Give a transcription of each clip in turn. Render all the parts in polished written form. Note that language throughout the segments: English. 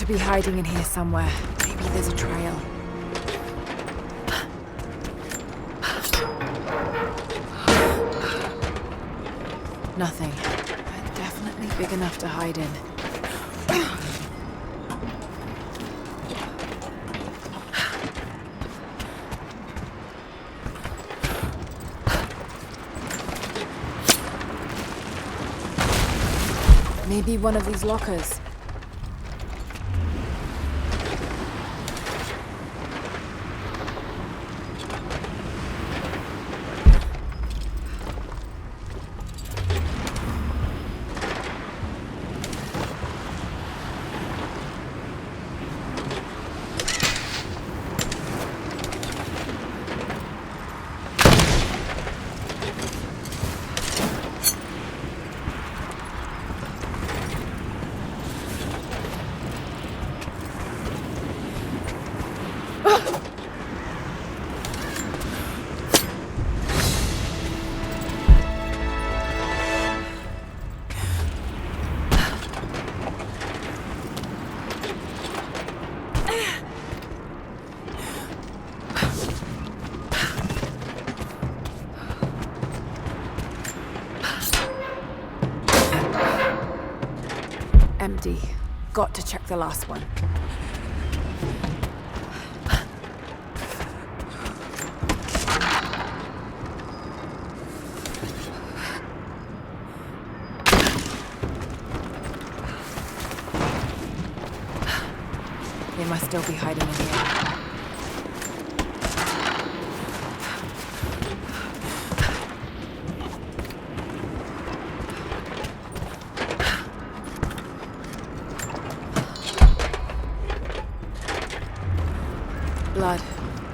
be hiding in here somewhere. Maybe there's a trail. Nothing. But definitely big enough to hide in. Maybe one of these lockers. Empty. Got to check the last one. They must still be hiding in here. Blood.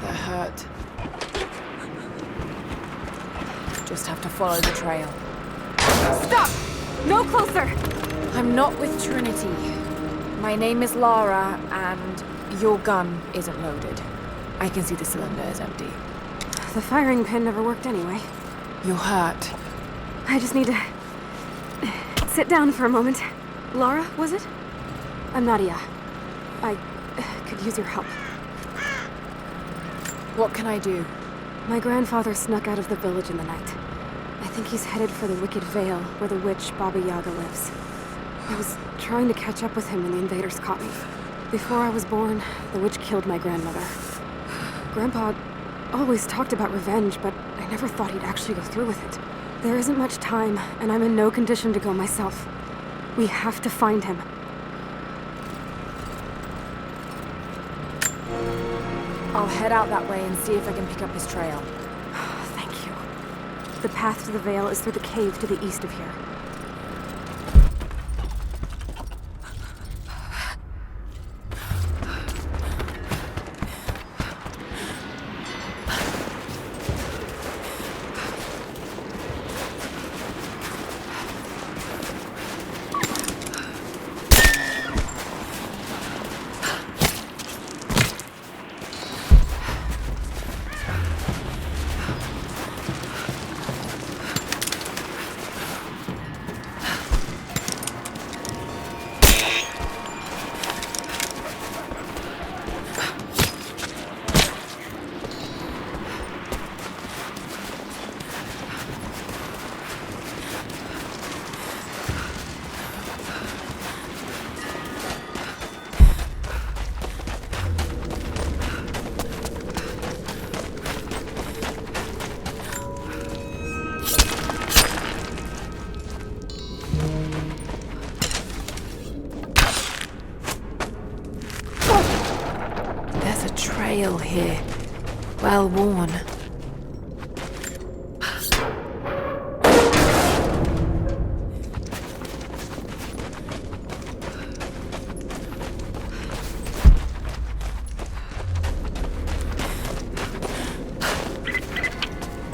That hurt. Just have to follow the trail. Stop! No closer! I'm not with Trinity. My name is Lara, and your gun isn't loaded. I can see the cylinder is empty. The firing pin never worked anyway. You're hurt. I just need to sit down for a moment. Lara, was it? I'm Nadia. I could use your help. What can I do? My grandfather snuck out of the village in the night. I think he's headed for the Wicked Vale, where the witch Baba Yaga lives. I was trying to catch up with him when the invaders caught me. Before I was born, the witch killed my grandmother. Grandpa always talked about revenge, but I never thought he'd actually go through with it. There isn't much time, and I'm in no condition to go myself. We have to find him. I'll head out that way and see if I can pick up his trail. Thank you. The path to the Vale is through the cave to the east of here. Trail here. Well worn.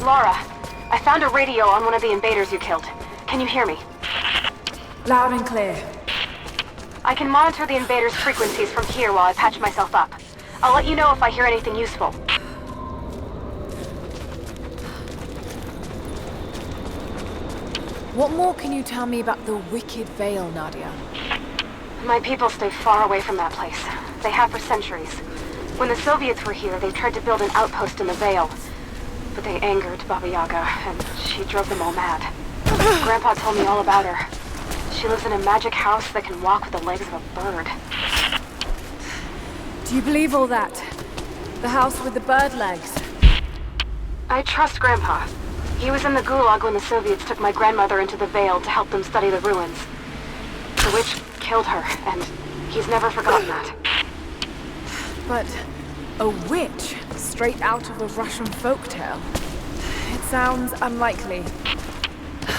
Lara, I found a radio on one of the invaders you killed. Can you hear me? Loud and clear. I can monitor the invaders' frequencies from here while I patch myself up. I'll let you know if I hear anything useful. What more can you tell me about the Wicked Vale, Nadia? My people stay far away from that place. They have for centuries. When the Soviets were here, they tried to build an outpost in the Vale. But they angered Baba Yaga, and she drove them all mad. Grandpa told me all about her. She lives in a magic house that can walk with the legs of a bird. Do you believe all that? The house with the bird legs? I trust Grandpa. He was in the Gulag when the Soviets took my grandmother into the Vale to help them study the ruins. The witch killed her, and he's never forgotten that. But a witch? Straight out of a Russian folktale? It sounds unlikely.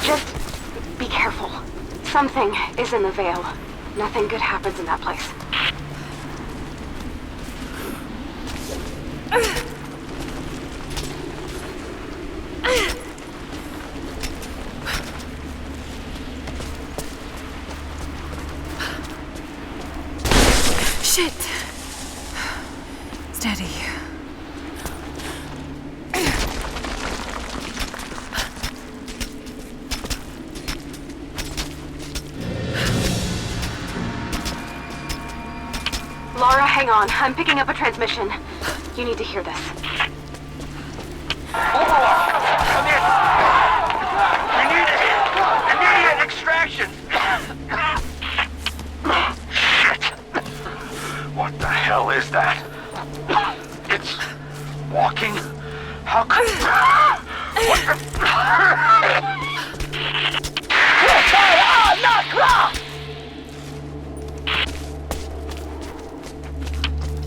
Just be careful. Something is in the Vale. Nothing good happens in that place. Shit! Steady. Lara, hang on. I'm picking up a transmission. You need to hear this. Overlord, come in! We need immediate extraction! Shit! What the hell is that? It's walking? How could... What the...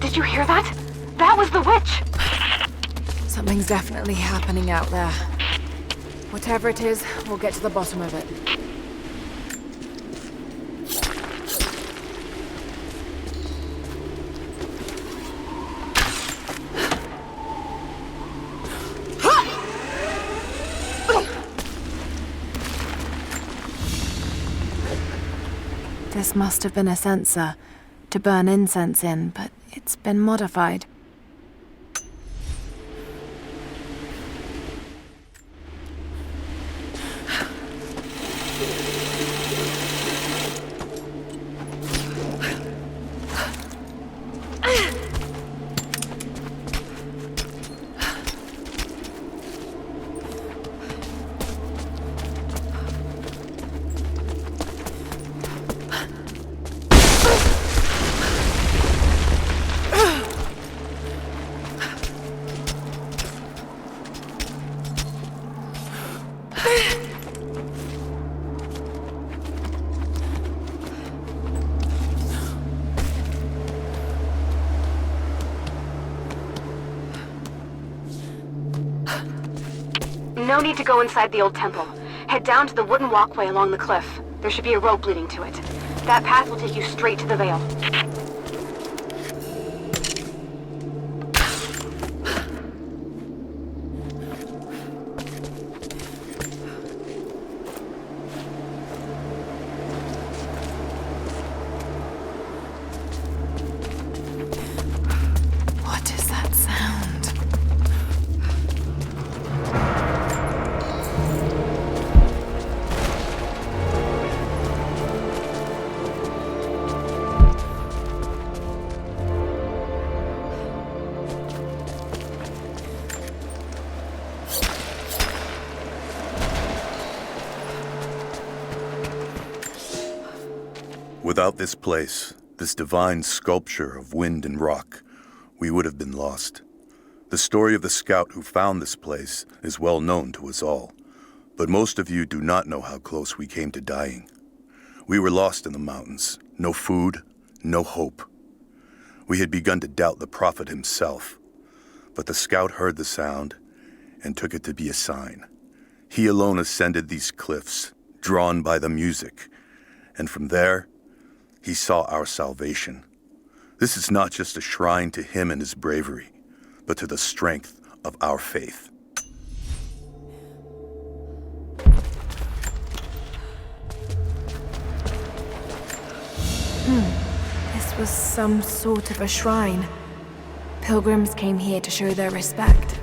Did you hear that? That was the witch! Something's definitely happening out there. Whatever it is, we'll get to the bottom of it. This must have been a sensor to burn incense in, but it's been modified. No need to go inside the old temple. Head down to the wooden walkway along the cliff. There should be a rope leading to it. That path will take you straight to the Vale. What is that sound? Without this place, this divine sculpture of wind and rock, we would have been lost. The story of the scout who found this place is well known to us all, but most of you do not know how close we came to dying. We were lost in the mountains, no food, no hope. We had begun to doubt the prophet himself, but the scout heard the sound and took it to be a sign. He alone ascended these cliffs, drawn by the music, and from there, he saw our salvation. This is not just a shrine to him and his bravery, but to the strength of our faith. This was some sort of a shrine. Pilgrims came here to show their respect.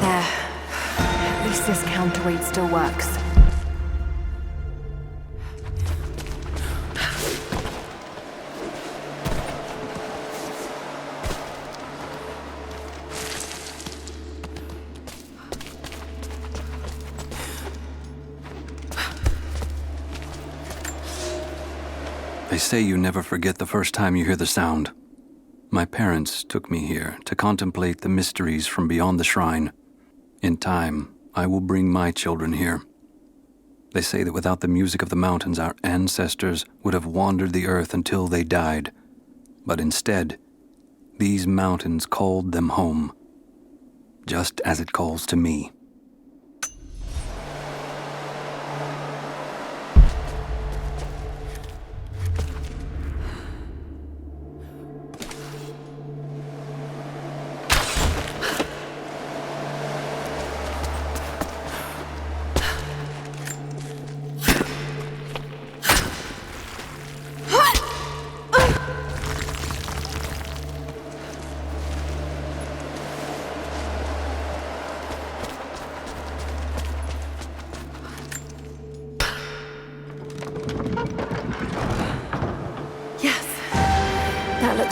There. counter-raid still works. They say you never forget the first time you hear the sound. My parents took me here to contemplate the mysteries from beyond the shrine. In time, I will bring my children here. They say that without the music of the mountains, our ancestors would have wandered the earth until they died. But instead, these mountains called them home, just as it calls to me.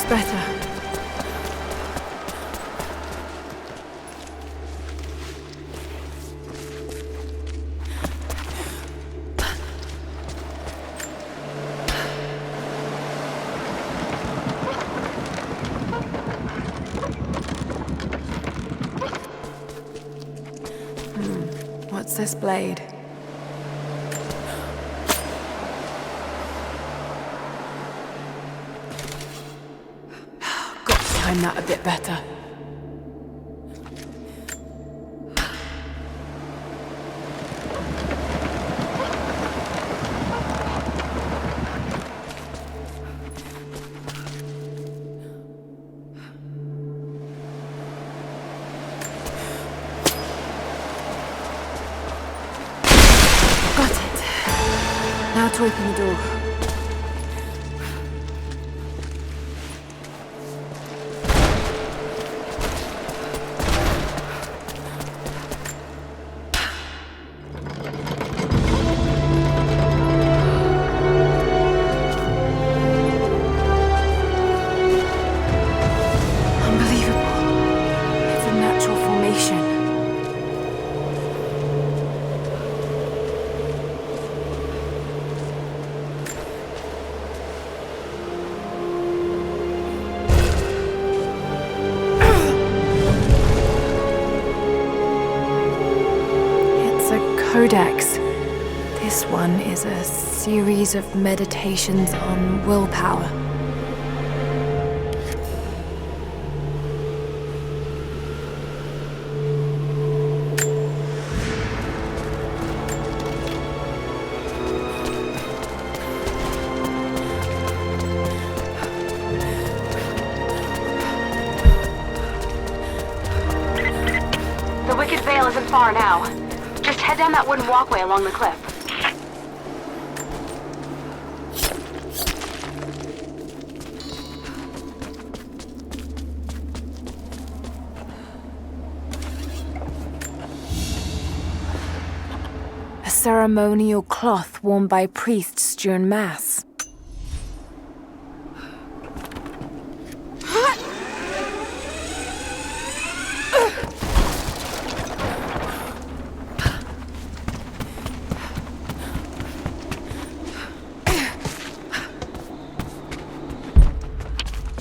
Better. What's this blade? Time that a bit better. Got it. Now to open the door. Codex. This one is a series of meditations on willpower. The Wicked Veil isn't far now. Just head down that wooden walkway along the cliff. A ceremonial cloth worn by priests during Mass.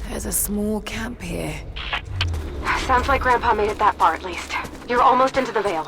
There's a small camp here. Sounds like Grandpa made it that far at least. You're almost into the Veil.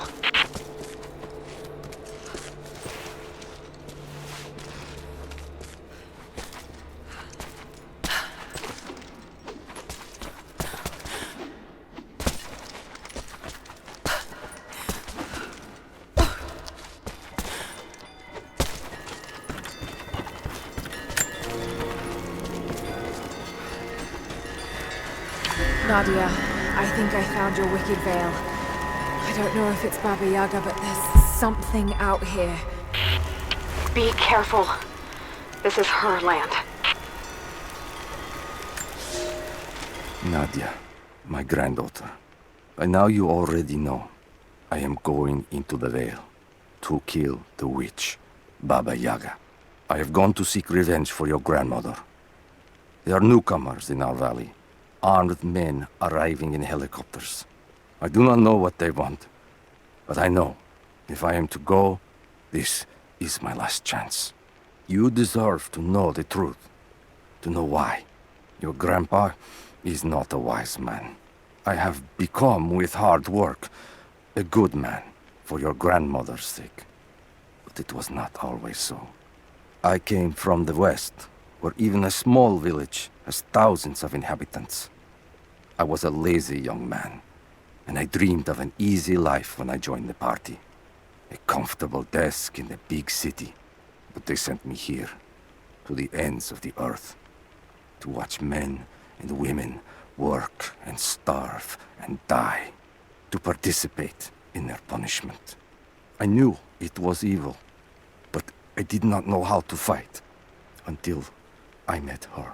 Nadia, I think I found your Wicked Veil. I don't know if it's Baba Yaga, but there's something out here. Be careful. This is her land. Nadia, my granddaughter. By now you already know. I am going into the Veil. who killed the witch, Baba Yaga. I have gone to seek revenge for your grandmother. There are newcomers in our valley, armed men arriving in helicopters. I do not know what they want, but I know if I am to go, this is my last chance. You deserve to know the truth, to know why. Your grandpa is not a wise man. I have become, with hard work, a good man for your grandmother's sake. But it was not always so. I came from the west, where even a small village has thousands of inhabitants. I was a lazy young man, and I dreamed of an easy life when I joined the party. A comfortable desk in the big city. But they sent me here, to the ends of the earth, to watch men and women work and starve and die, to participate in their punishment. I knew it was evil, but I did not know how to fight until I met her.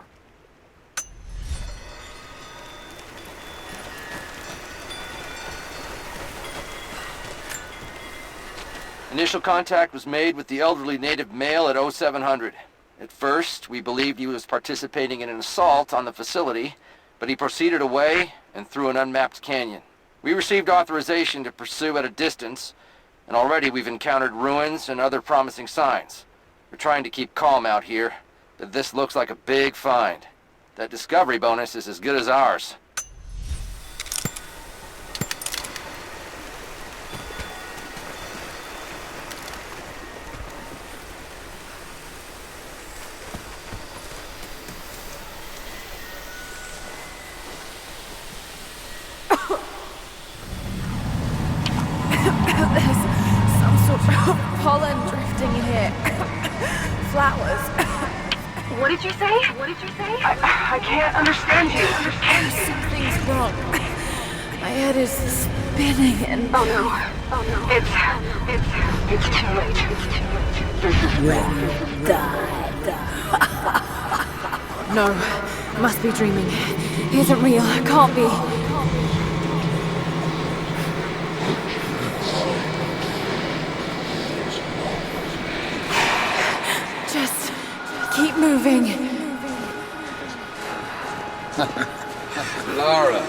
Initial contact was made with the elderly native male at 0700. At first, we believed he was participating in an assault on the facility, but he proceeded away and through an unmapped canyon. We received authorization to pursue at a distance, and already we've encountered ruins and other promising signs. We're trying to keep calm out here, but this looks like a big find. That discovery bonus is as good as ours. Pollen drifting in here. Flowers. What did you say? What did you say? I can't understand you. Something's wrong. My head is spinning and... Oh no. Oh no. It's too late. No, must be dreaming. He isn't real. Can't be. Just keep moving. Lara.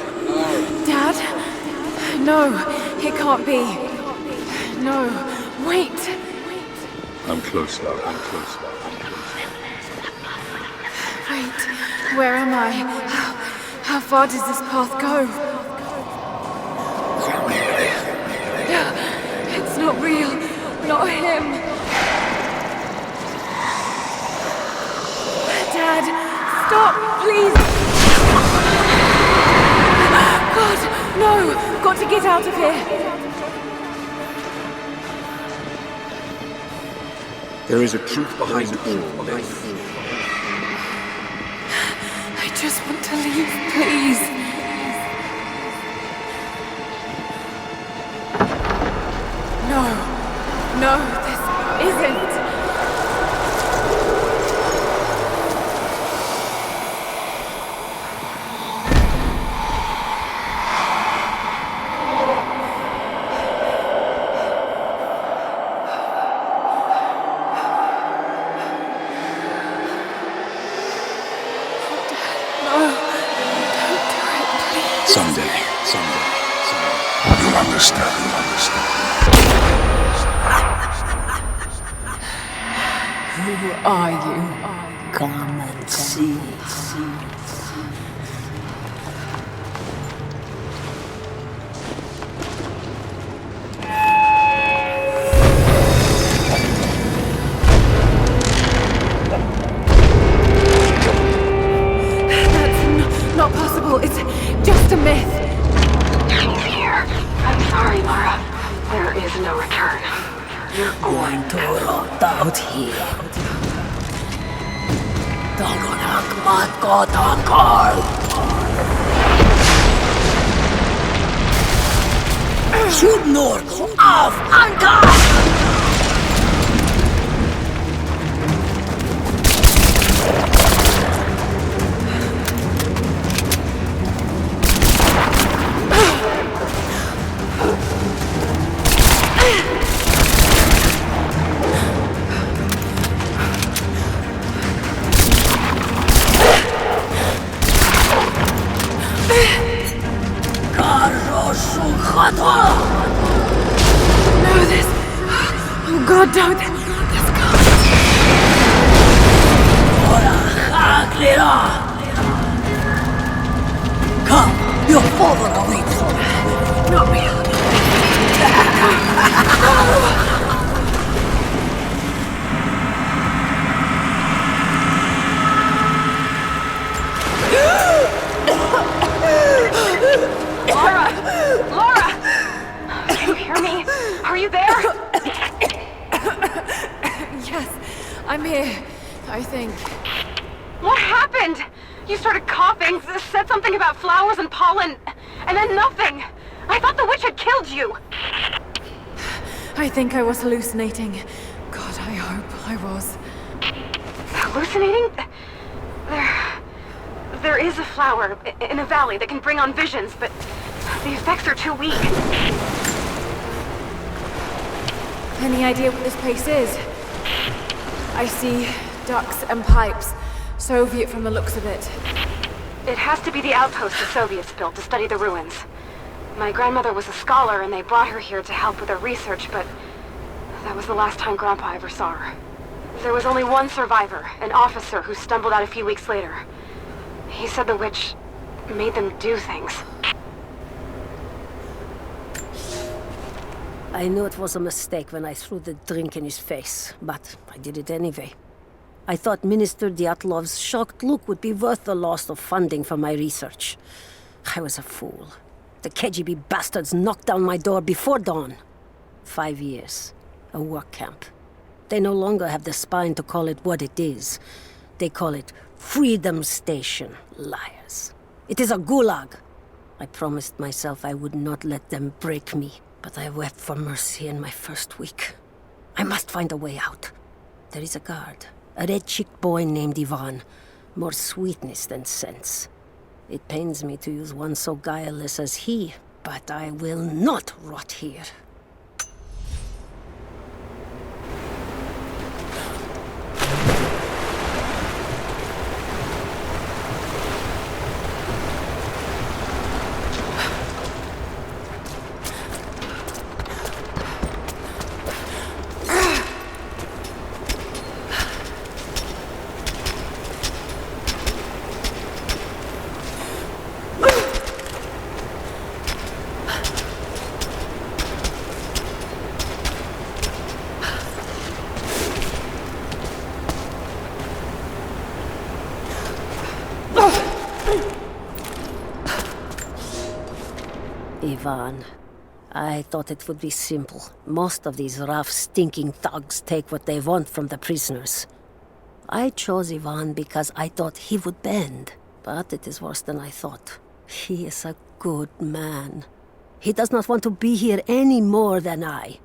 Dad? No, it can't be. No, wait. I'm close, Lara. I'm close. Wait, where am I? How far does this path go? It's not real. Not him. Dad, stop, please. God, no. Got to get out of here. There is a truth behind all this. I just want to leave, please. No, this isn't. Someday. You'll understand. Who are you? Come and see. That's not possible. It's just a myth. He's here. I'm sorry, Lara. There is no return. You're Going to rot out here. Tagonak matkotakal. Sudnork af anka! God, don't! Let's go! Come, your father awaits. Not me. Lara! Lara! Can you hear me? Are you there? Yes, I'm here, I think. What happened? You started coughing, said something about flowers and pollen, and then nothing. I thought the witch had killed you. I think I was hallucinating. God, I hope I was. Hallucinating? There is a flower in a valley that can bring on visions, but the effects are too weak. Any idea what this place is? I see ducts and pipes. Soviet from the looks of it. It has to be the outpost the Soviets built to study the ruins. My grandmother was a scholar and they brought her here to help with her research, but that was the last time Grandpa ever saw her. There was only one survivor, an officer who stumbled out a few weeks later. He said the witch made them do things. I knew it was a mistake when I threw the drink in his face, but I did it anyway. I thought Minister Dyatlov's shocked look would be worth the loss of funding for my research. I was a fool. The KGB bastards knocked down my door before dawn. 5 years. A work camp. They no longer have the spine to call it what it is. They call it Freedom Station. Liars. It is a gulag. I promised myself I would not let them break me, but I wept for mercy in my first week. I must find a way out. There is a guard. A red-cheeked boy named Ivan. More sweetness than sense. It pains me to use one so guileless as he, but I will not rot here. Ivan, I thought it would be simple. Most of these rough, stinking thugs take what they want from the prisoners. I chose Ivan because I thought he would bend, but it is worse than I thought. He is a good man. He does not want to be here any more than I.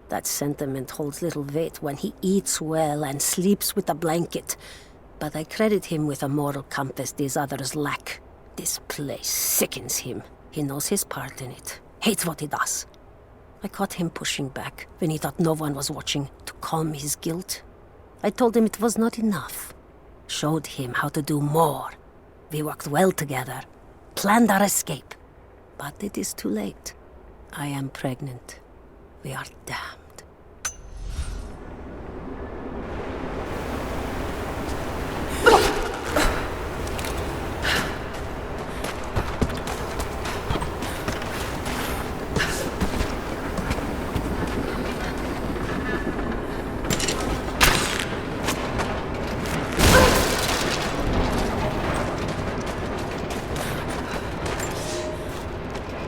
That sentiment holds little weight when he eats well and sleeps with a blanket, but I credit him with a moral compass these others lack. This place sickens him. He knows his part in it, hates what he does. I caught him pushing back when he thought no one was watching to calm his guilt. I told him it was not enough. Showed him how to do more. We worked well together, planned our escape. But it is too late. I am pregnant. We are damned.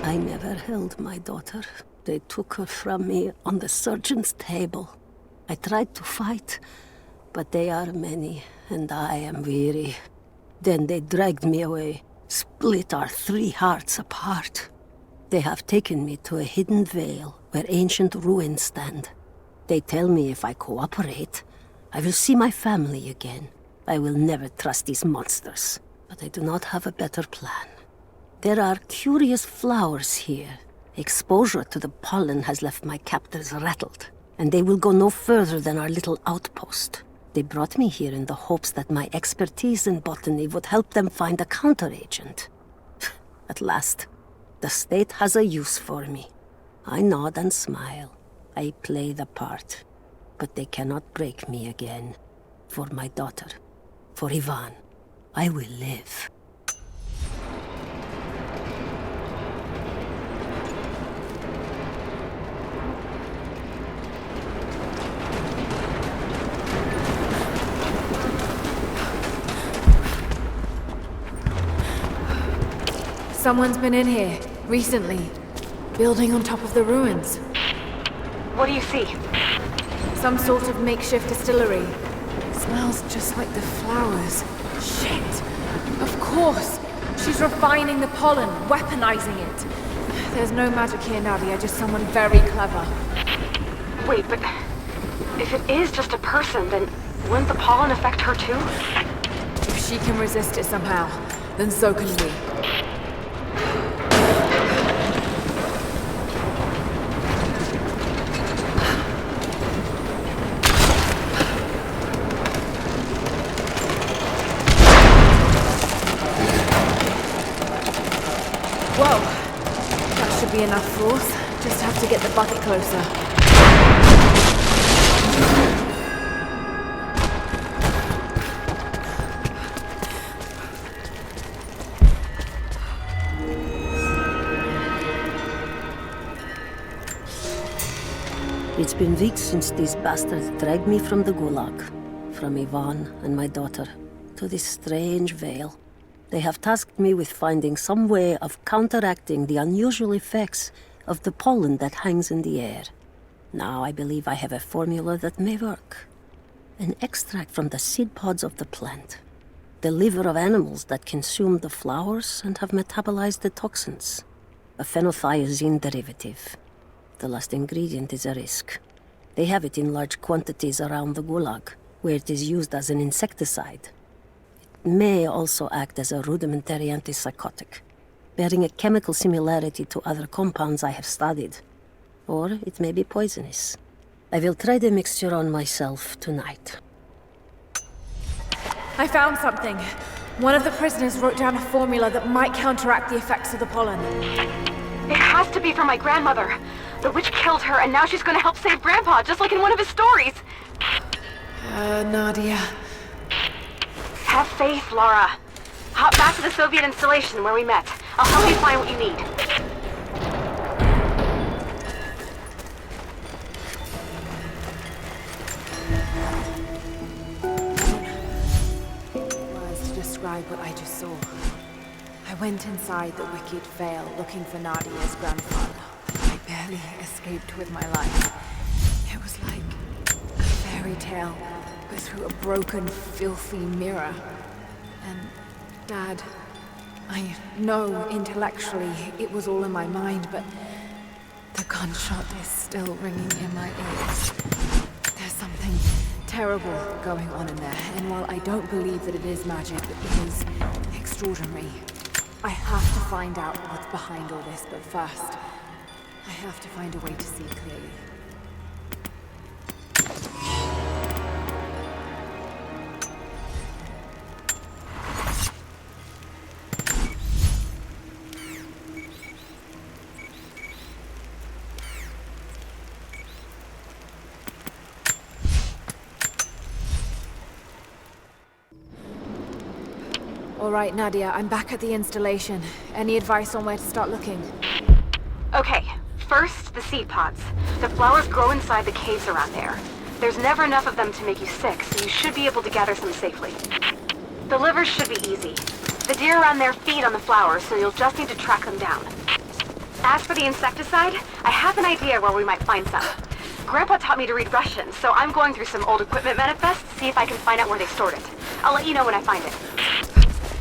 I never held my daughter. They took her from me on the surgeon's table. I tried to fight, but they are many, and I am weary. Then they dragged me away, split our 3 hearts apart. They have taken me to a hidden vale where ancient ruins stand. They tell me if I cooperate, I will see my family again. I will never trust these monsters, but I do not have a better plan. There are curious flowers here. Exposure to the pollen has left my captors rattled, and they will go no further than our little outpost. They brought me here in the hopes that my expertise in botany would help them find a counteragent. At last, the state has a use for me. I nod and smile. I play the part. but they cannot break me again. For my daughter, for Ivan, I will live. Someone's been in here, recently. Building on top of the ruins. What do you see? Some sort of makeshift distillery. Smells just like the flowers. Shit! Of course! She's refining the pollen, weaponizing it. There's no magic here, Nadia, just someone very clever. Wait, but if it is just a person, then wouldn't the pollen affect her too? If she can resist it somehow, then so can we. Whoa! That should be enough force. Just have to get the bucket closer. It's been weeks since these bastards dragged me from the Gulag, from Ivan and my daughter, to this strange vale. They have tasked me with finding some way of counteracting the unusual effects of the pollen that hangs in the air. Now I believe I have a formula that may work. An extract from the seed pods of the plant. The liver of animals that consume the flowers and have metabolized the toxins. A phenothiazine derivative. The last ingredient is a risk. They have it in large quantities around the Gulag, where it is used as an insecticide. It may also act as a rudimentary antipsychotic, bearing a chemical similarity to other compounds I have studied. Or it may be poisonous. I will try the mixture on myself tonight. I found something. One of the prisoners wrote down a formula that might counteract the effects of the pollen. It has to be for my grandmother. The witch killed her, and now she's gonna help save Grandpa, just like in one of his stories. Nadia. Have faith, Lara. Hop back to the Soviet installation where we met. I'll help you find what you need. Words to describe what I just saw. I went inside the wicked vale looking for Nadia's grandfather. I barely escaped with my life. It was like a fairy tale, but through a broken, filthy mirror. And Dad, I know intellectually it was all in my mind, but the gunshot is still ringing in my ears. There's something terrible going on in there, and while I don't believe that it is magic, it is extraordinary. I have to find out what's behind all this, but first, I have to find a way to see clearly. All right, Nadia, I'm back at the installation. Any advice on where to start looking? Okay, first, the seed pods. The flowers grow inside the caves around there. There's never enough of them to make you sick, so you should be able to gather some safely. The livers should be easy. The deer around there feed on the flowers, so you'll just need to track them down. As for the insecticide, I have an idea where we might find some. Grandpa taught me to read Russian, so I'm going through some old equipment manifests to see if I can find out where they stored it. I'll let you know when I find it.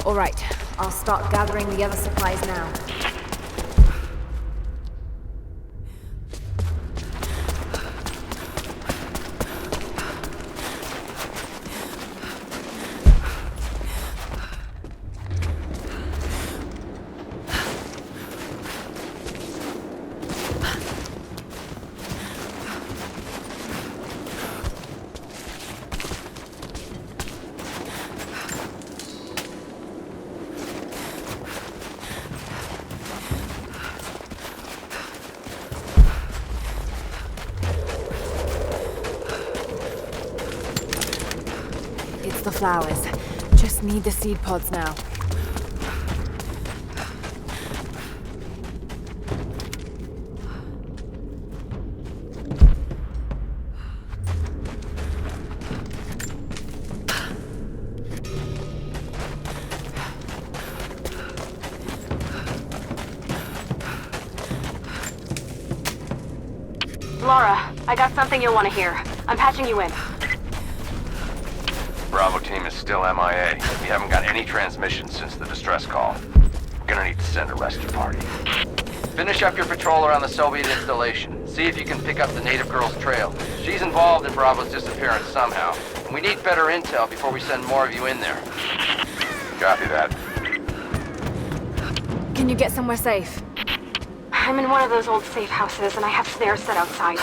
All right, I'll start gathering the other supplies now. flowers. Just need the seed pods now. Lara, I got something you'll want to hear. I'm patching you in. Bravo team is still MIA. We haven't got any transmissions since the distress call. We're gonna need to send a rescue party. Finish up your patrol around the Soviet installation. See if you can pick up the native girl's trail. She's involved in Bravo's disappearance somehow. And we need better intel before we send more of you in there. Copy that. Can you get somewhere safe? I'm in one of those old safe houses, and I have snares set outside.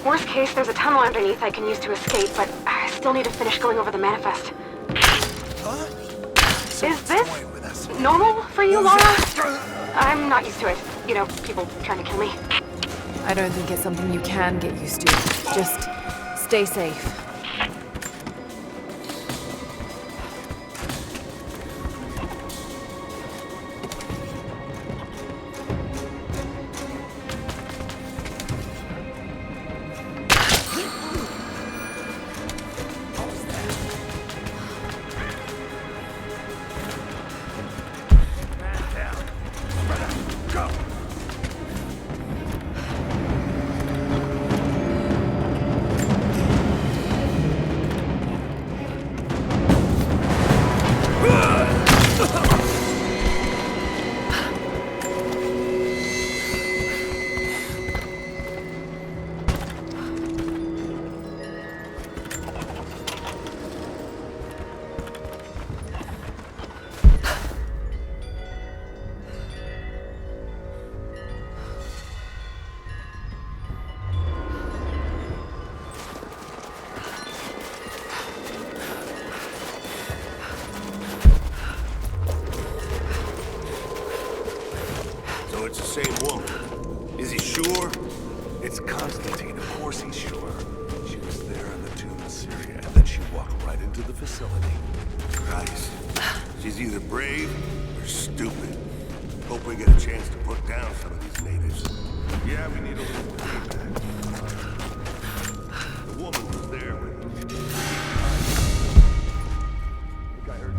Worst case, there's a tunnel underneath I can use to escape, but I still need to finish going over the manifest. Is this normal for you, Lara? I'm not used to it. You know, people trying to kill me. I don't think it's something you can get used to. Just stay safe. It's the same woman. Is he sure? It's Constantine, of course he's sure. She was there in the tomb of Syria, and then she walked right into the facility. Christ. She's either brave or stupid. Hope we get a chance to put down some of these natives. Yeah, we need a little payback. The woman was there with us. I think I heard...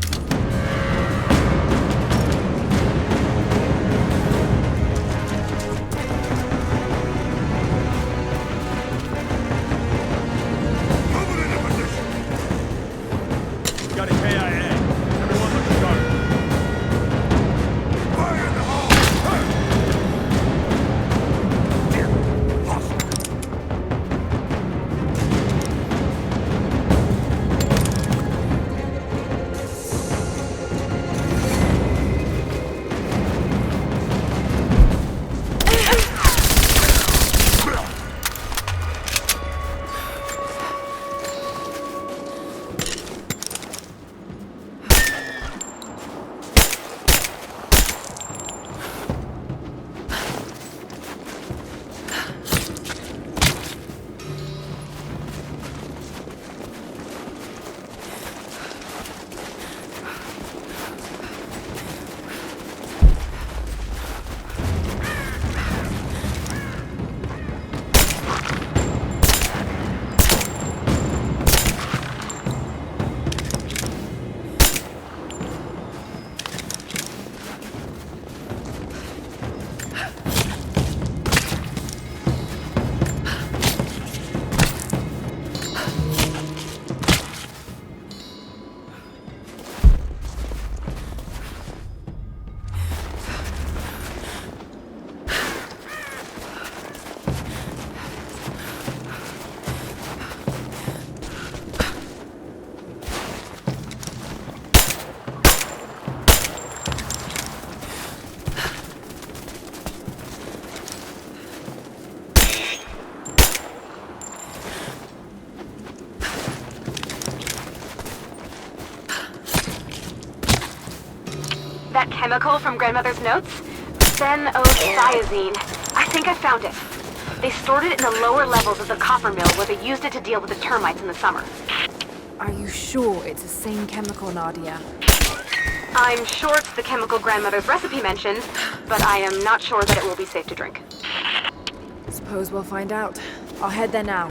That chemical from Grandmother's notes? Phenothiazine. I think I found it. They stored it in the lower levels of the copper mill where they used it to deal with the termites in the summer. Are you sure it's the same chemical, Nadia? I'm sure it's the chemical grandmother's recipe mentioned, but I am not sure that it will be safe to drink. Suppose we'll find out. I'll head there now.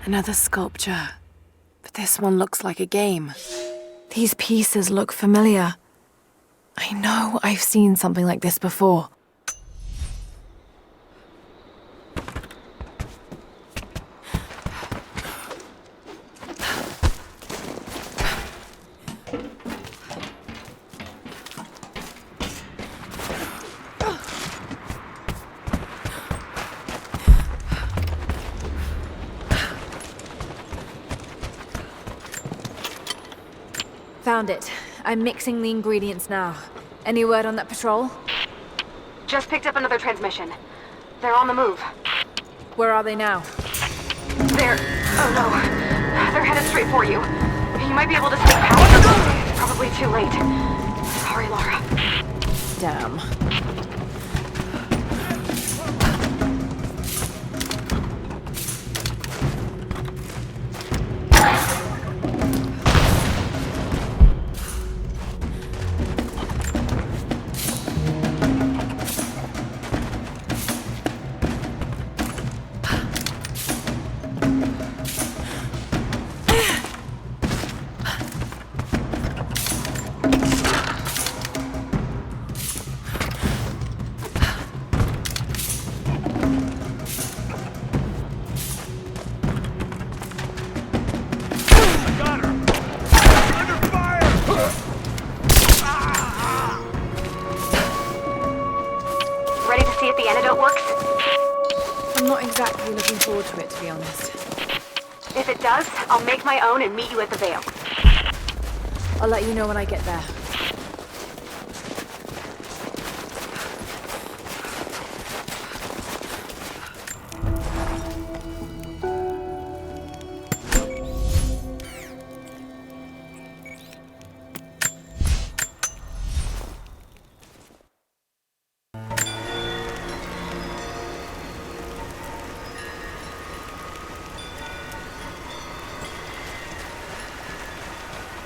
Another sculpture. But this one looks like a game. These pieces look familiar. I know I've seen something like this before. Found it. I'm mixing the ingredients now. Any word on that patrol? Just picked up another transmission. They're on the move. Where are they now? Oh no. They're headed straight for you. You might be able to stay power, but probably too late. Sorry, Lara. Damn. Ready to see if the antidote works? I'm not exactly looking forward to it, to be honest. If it does, I'll make my own and meet you at the Vale. I'll let you know when I get there.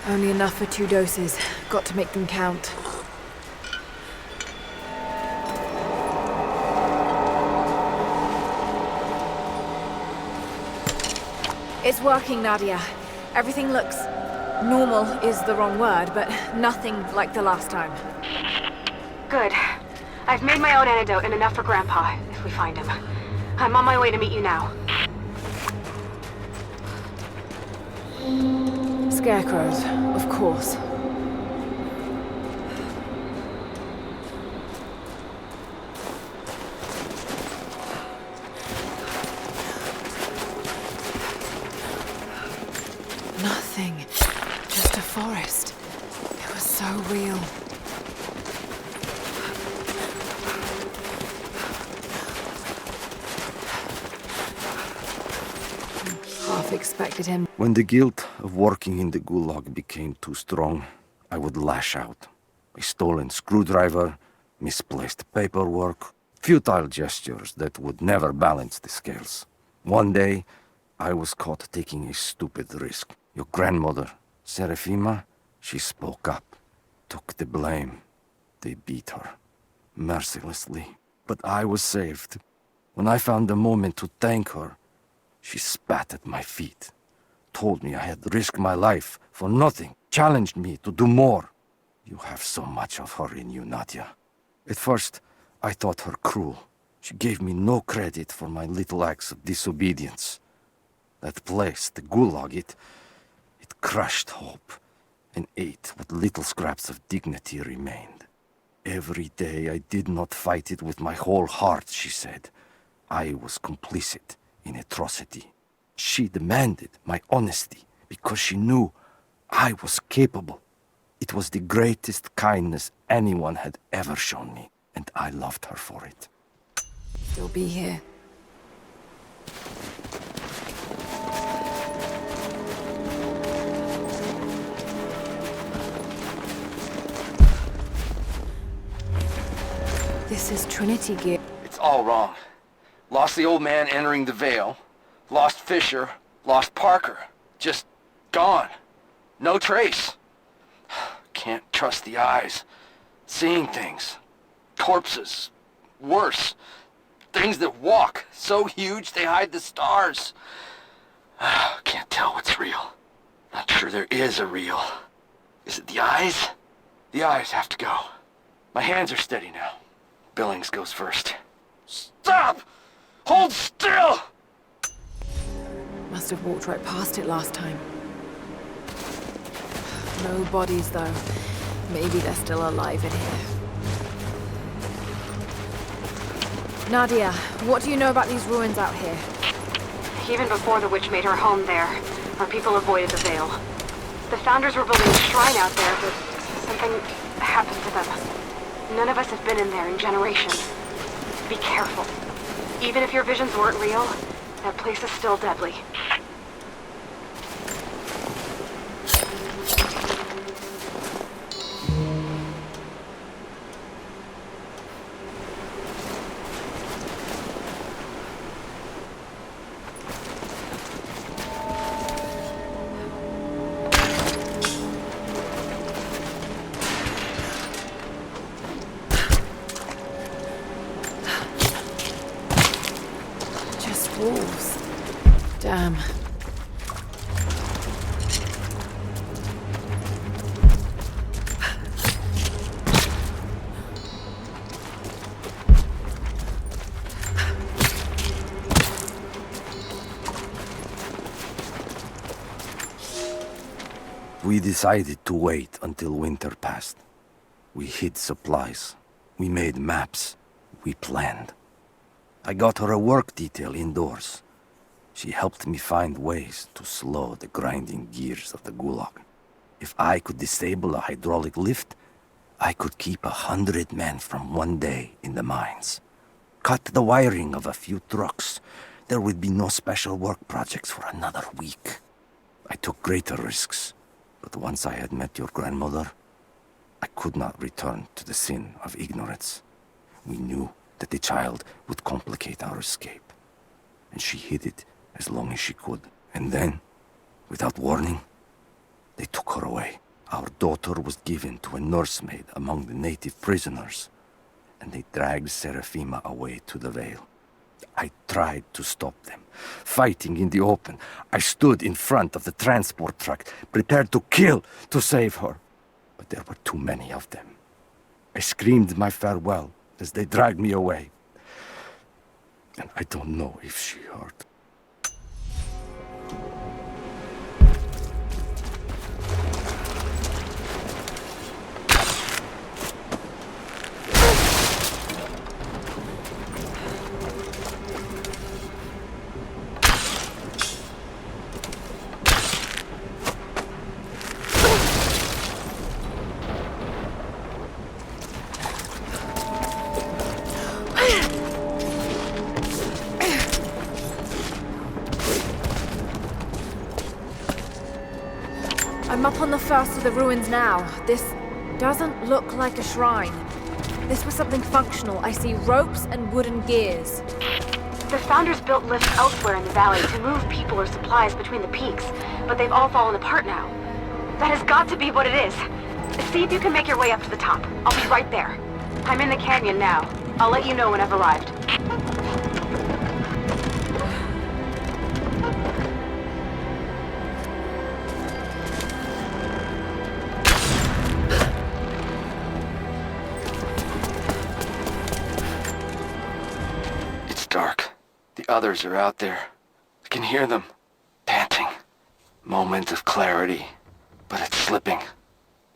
Only enough for 2 doses. Got to make them count. It's working, Nadia. Everything looks... normal is the wrong word, but nothing like the last time. Good. I've made my own antidote and enough for Grandpa, if we find him. I'm on my way to meet you now. Scarecrows, of course. Nothing. Just a forest. It was so real. Half expected him. When the guilt of working in the gulag became too strong, I would lash out. A stolen screwdriver, misplaced paperwork, futile gestures that would never balance the scales. One day, I was caught taking a stupid risk. Your grandmother, Serafima, she spoke up, took the blame. They beat her, mercilessly. But I was saved. When I found the moment to thank her, she spat at my feet, told me I had risked my life for nothing, challenged me to do more. You have so much of her in you, Nadia. At first, I thought her cruel. She gave me no credit for my little acts of disobedience. That place, the gulag, it crushed hope and ate what little scraps of dignity remained. Every day I did not fight it with my whole heart, she said. I was complicit in atrocity. She demanded my honesty because she knew I was capable. It was the greatest kindness anyone had ever shown me, and I loved her for it. Still be here. This is Trinity gear. It's all wrong. Lost the old man entering the Vale. Lost Fisher. Lost Parker. Just gone. No trace. Can't trust the eyes. Seeing things. Corpses. Worse. Things that walk. So huge they hide the stars. Can't tell what's real. Not sure there is a real. Is it the eyes? The eyes have to go. My hands are steady now. Billings goes first. Stop! Hold still! Must have walked right past it last time. No bodies, though. Maybe they're still alive in here. Nadia, what do you know about these ruins out here? Even before the witch made her home there, our people avoided the Vale. The Founders were building a shrine out there, but something happened to them. None of us have been in there in generations. Be careful. Even if your visions weren't real, that place is still deadly. Wolves. Damn. We decided to wait until winter passed. We hid supplies. We made maps. We planned. I got her a work detail indoors. She helped me find ways to slow the grinding gears of the Gulag. If I could disable a hydraulic lift, I could keep 100 men from one day in the mines. Cut the wiring of a few trucks. There would be no special work projects for another week. I took greater risks, but once I had met your grandmother, I could not return to the sin of ignorance. We knew that the child would complicate our escape, and she hid it as long as she could. And then, without warning, they took her away. Our daughter was given to a nursemaid among the native prisoners, and they dragged Seraphima away to the Vale. I tried to stop them, fighting in the open. I stood in front of the transport truck, prepared to kill to save her. But there were too many of them. I screamed my farewell as they dragged me away. And I don't know if she heard. I'm up on the first of the ruins now. This doesn't look like a shrine. This was something functional. I see ropes and wooden gears. The Founders built lifts elsewhere in the valley to move people or supplies between the peaks, but they've all fallen apart now. That has got to be what it is. See if you can make your way up to the top. I'll be right there. I'm in the canyon now. I'll let you know when I've arrived. Others are out there. I can hear them, panting. Moment of clarity, but it's slipping.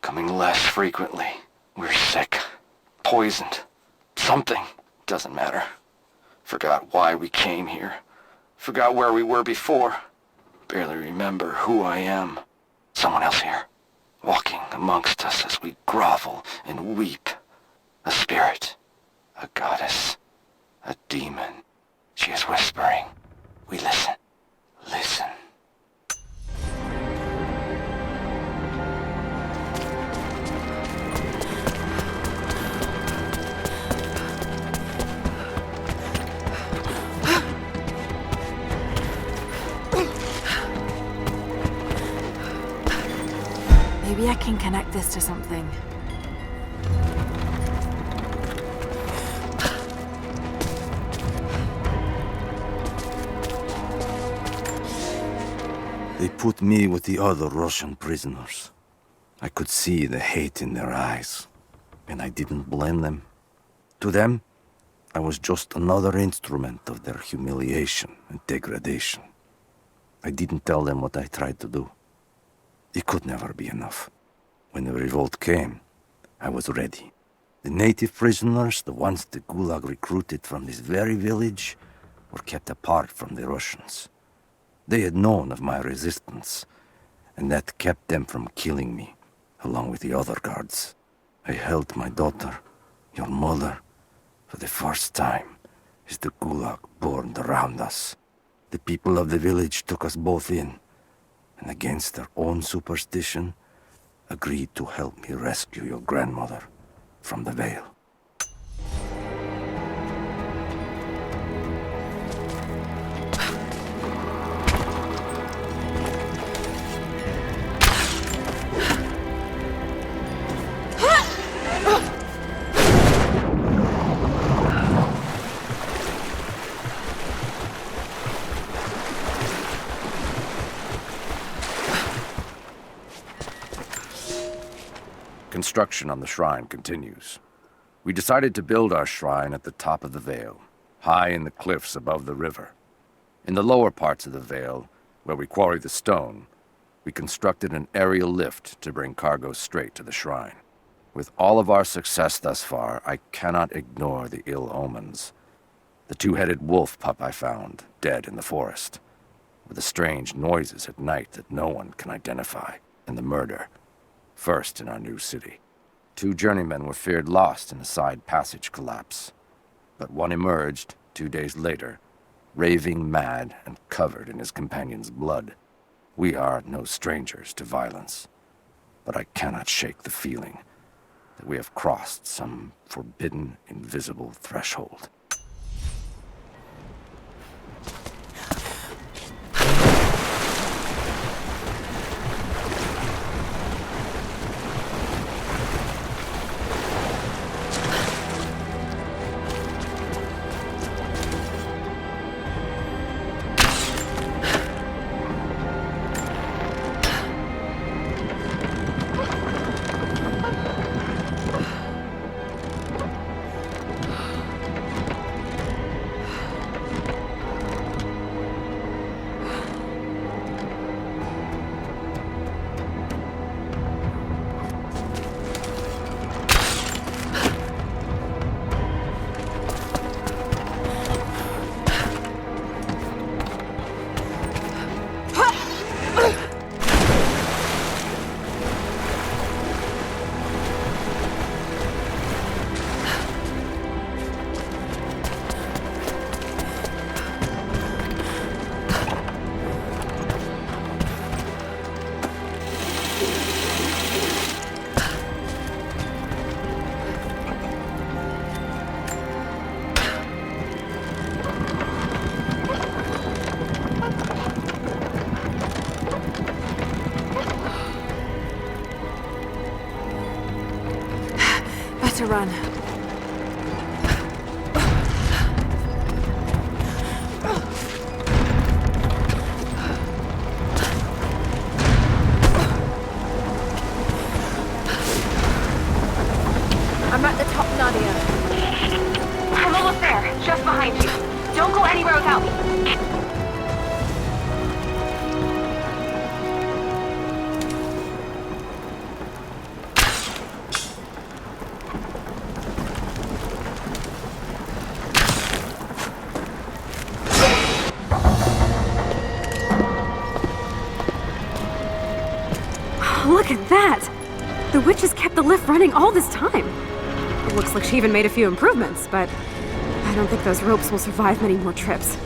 Coming less frequently. We're sick. Poisoned. Something. Doesn't matter. Forgot why we came here. Forgot where we were before. Barely remember who I am. Someone else here. walking amongst us as we grovel and weep. A spirit, a goddess, a demon. She is whispering. We listen. Listen. Maybe I can connect this to something. They put me with the other Russian prisoners. I could see the hate in their eyes, and I didn't blame them. To them, I was just another instrument of their humiliation and degradation. I didn't tell them what I tried to do. It could never be enough. When the revolt came, I was ready. The native prisoners, the ones the Gulag recruited from this very village, were kept apart from the Russians. They had known of my resistance, and that kept them from killing me, along with the other guards. I held my daughter, your mother, for the first time, as the Gulag burned around us. The people of the village took us both in, and against their own superstition, agreed to help me rescue your grandmother from the Veil. Construction on the shrine continues. We decided to build our shrine at the top of the Vale, high in the cliffs above the river. In the lower parts of the Vale, where we quarry the stone, we constructed an aerial lift to bring cargo straight to the shrine. With all of our success thus far, I cannot ignore the ill omens. The two-headed wolf pup I found, dead in the forest, with the strange noises at night that no one can identify, and the murder, first in our new city. 2 journeymen were feared lost in a side passage collapse, but one emerged 2 days later, raving mad and covered in his companion's blood. We are no strangers to violence, but I cannot shake the feeling that we have crossed some forbidden, invisible threshold. To run. I'm at the top, Nadia. I'm almost there, just behind you. Don't go anywhere without me. Look at that! witch has kept the lift running all this time. It looks like she even made a few improvements, but I don't think those ropes will survive many more trips.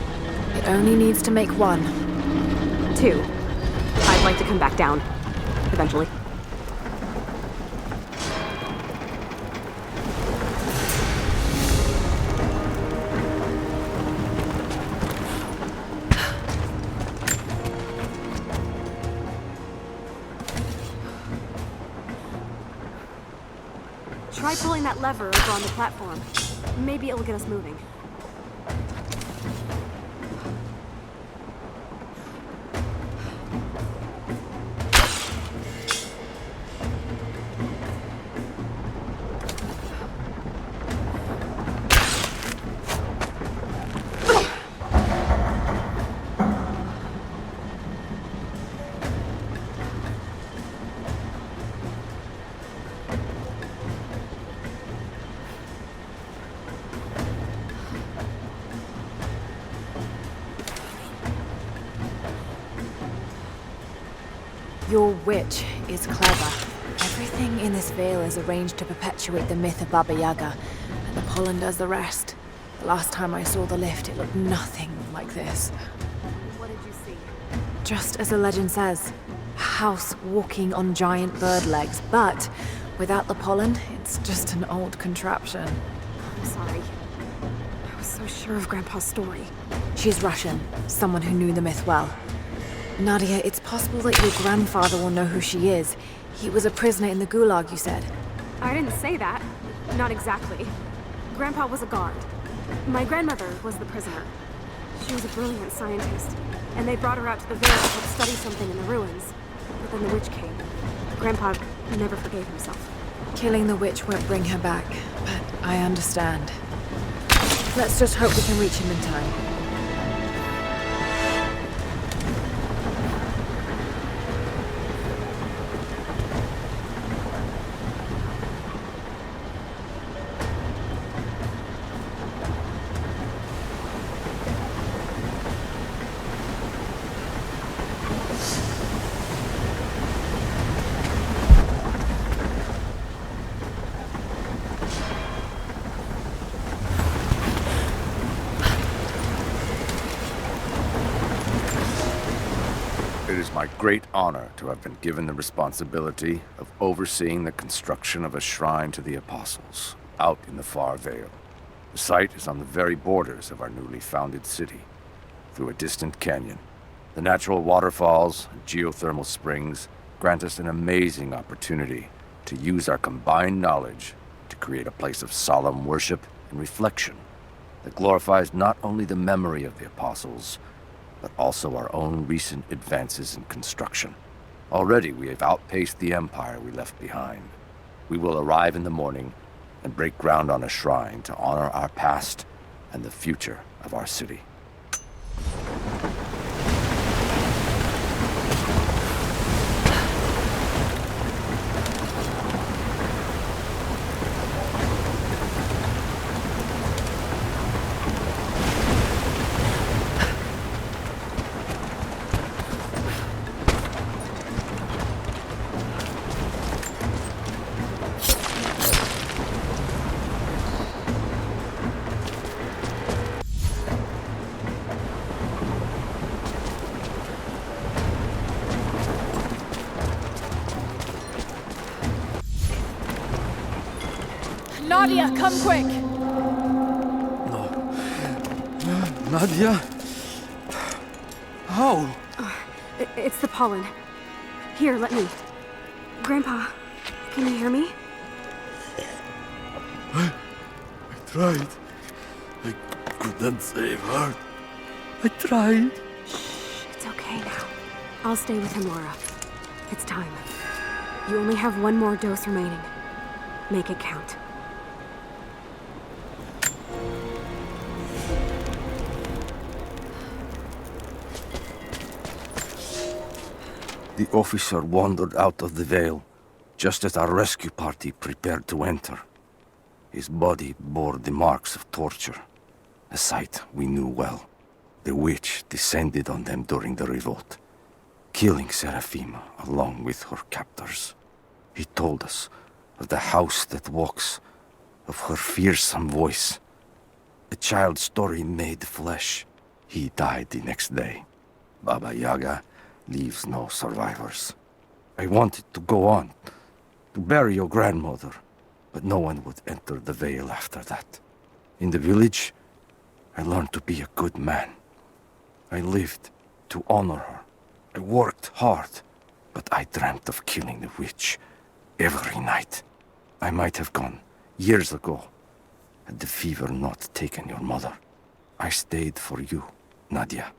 It only needs to make one. 2. I'd like to come back down. Eventually. Try pulling that lever over on the platform. Maybe it'll get us moving. Your witch is clever. Everything in this veil is arranged to perpetuate the myth of Baba Yaga, and the pollen does the rest. The last time I saw the lift, it looked nothing like this. What did you see? Just as the legend says, a house walking on giant bird legs, but without the pollen, it's just an old contraption. I'm sorry. I was so sure of Grandpa's story. She's Russian, someone who knew the myth well. Nadia, it's possible that your grandfather will know who she is. He was a prisoner in the Gulag, you said. I didn't say that. Not exactly. Grandpa was a guard. My grandmother was the prisoner. She was a brilliant scientist, and they brought her out to the Veil to help study something in the ruins. But then the witch came. Grandpa never forgave himself. Killing the witch won't bring her back, but I understand. Let's just hope we can reach him in time. It is my great honor to have been given the responsibility of overseeing the construction of a shrine to the Apostles, out in the far Vale. The site is on the very borders of our newly founded city, through a distant canyon. The natural waterfalls and geothermal springs grant us an amazing opportunity to use our combined knowledge to create a place of solemn worship and reflection that glorifies not only the memory of the Apostles, but also our own recent advances in construction. Already we have outpaced the empire we left behind. We will arrive in the morning and break ground on a shrine to honor our past and the future of our city. Nadia, come quick! Nadia? How? It's the pollen. Here, let me. Grandpa, can you hear me? I tried. I couldn't save her. I tried. Shh, it's okay now. I'll stay with him, Lara. It's time. You only have one more dose remaining. Make it count. The officer wandered out of the Vale, just as our rescue party prepared to enter. His body bore the marks of torture, a sight we knew well. The witch descended on them during the revolt, killing Seraphima along with her captors. He told us of the house that walks, of her fearsome voice. A child's story made flesh. He died the next day. Baba Yaga leaves no survivors. I wanted to go on, to bury your grandmother, but no one would enter the Vale after that. In the village, I learned to be a good man. I lived to honor her. I worked hard, but I dreamt of killing the witch every night. I might have gone years ago, had the fever not taken your mother. I stayed for you, Nadia.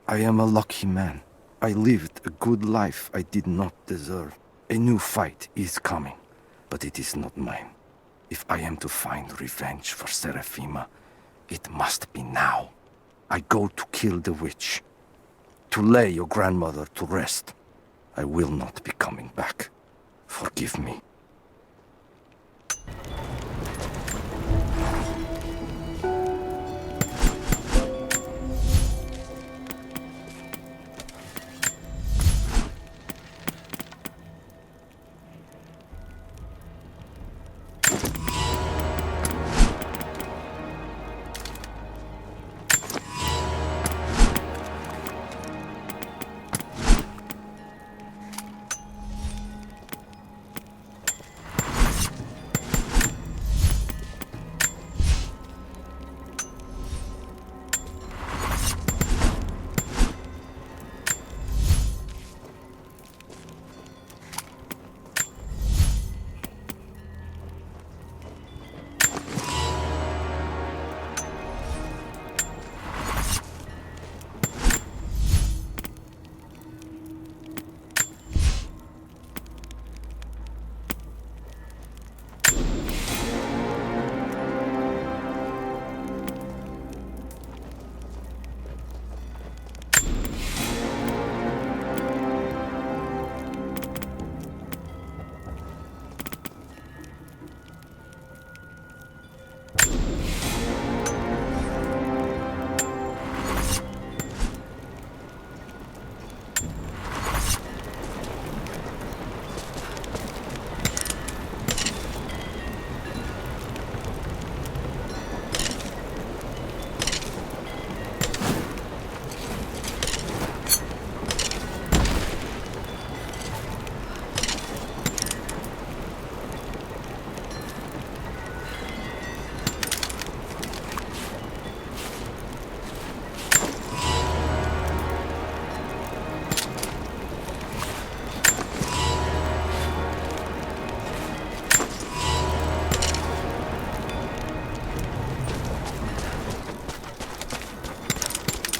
I am a lucky man. I lived a good life I did not deserve. A new fight is coming, but it is not mine. If I am to find revenge for Seraphima, it must be now. I go to kill the witch, to lay your grandmother to rest. I will not be coming back. Forgive me.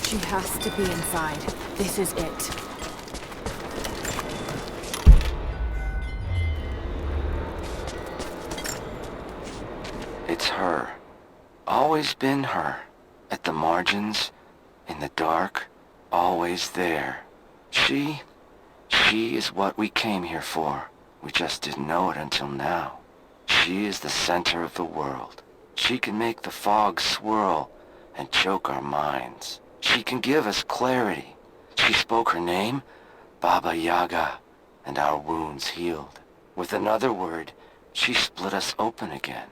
She has to be inside. This is it. It's her. Always been her. At the margins, in the dark, always there. She is what we came here for. We just didn't know it until now. She is the center of the world. She can make the fog swirl and choke our minds. She can give us clarity. She spoke her name, Baba Yaga, and our wounds healed. With another word, she split us open again.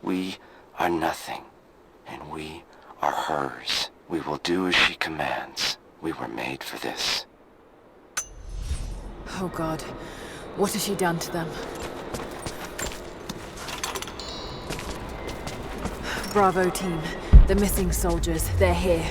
We are nothing, and we are hers. We will do as she commands. We were made for this. Oh God, what has she done to them? Bravo team, the missing soldiers, they're here.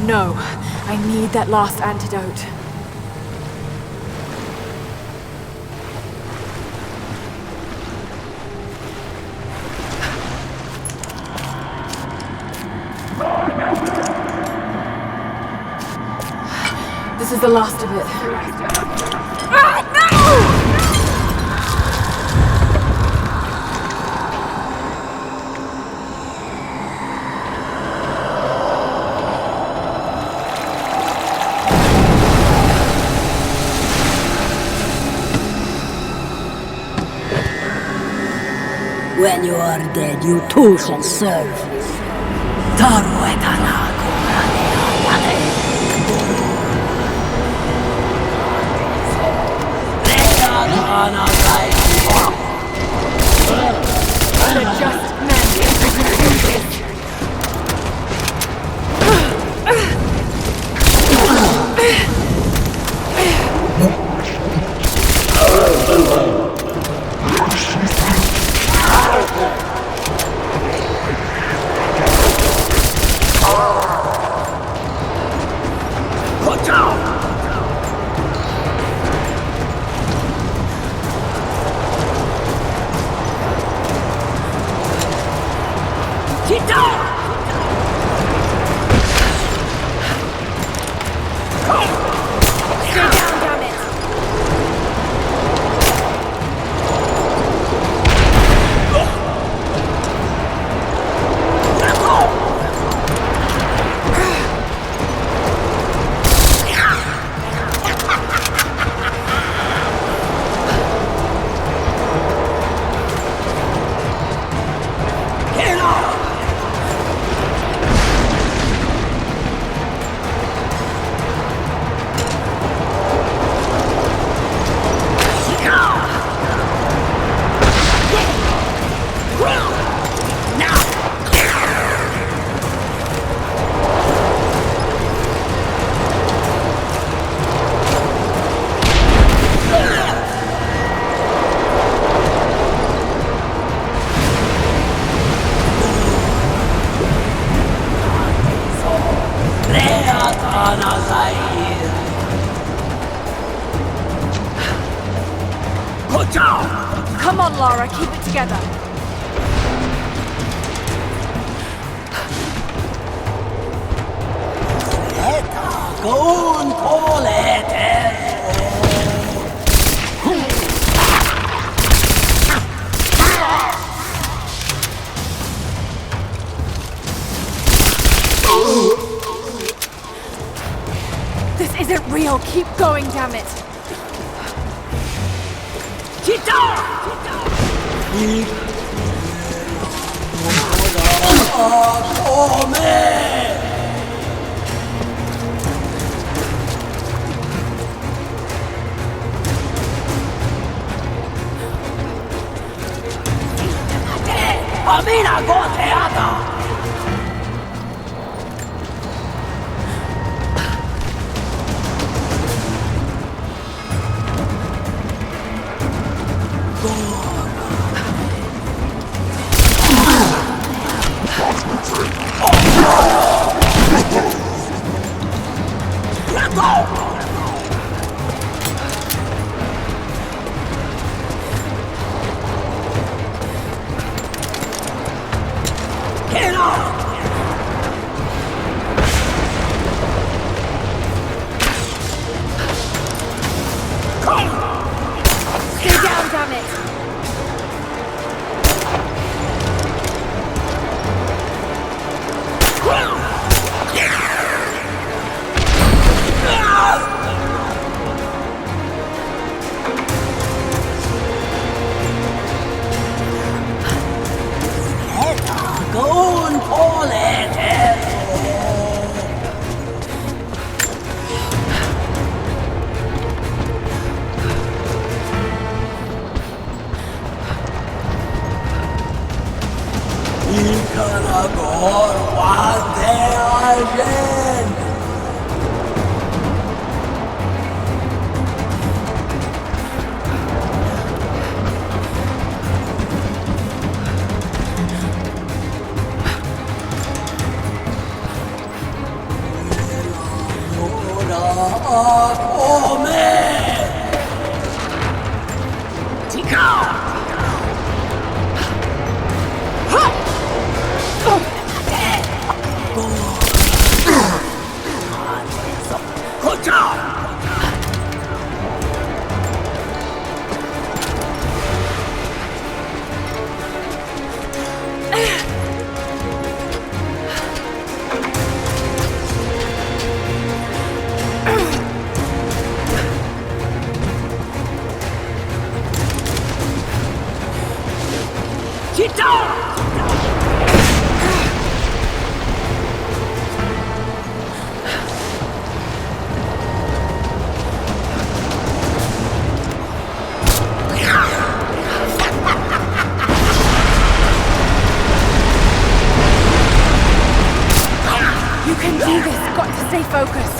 No, I need that last antidote. This is the last of it. Ah, no! When you are dead, you too shall serve. The just men do this. Come on, Lara, keep it together. This isn't real. Keep going, damn it. Stay down, damn it! You can do this. Got to stay focused.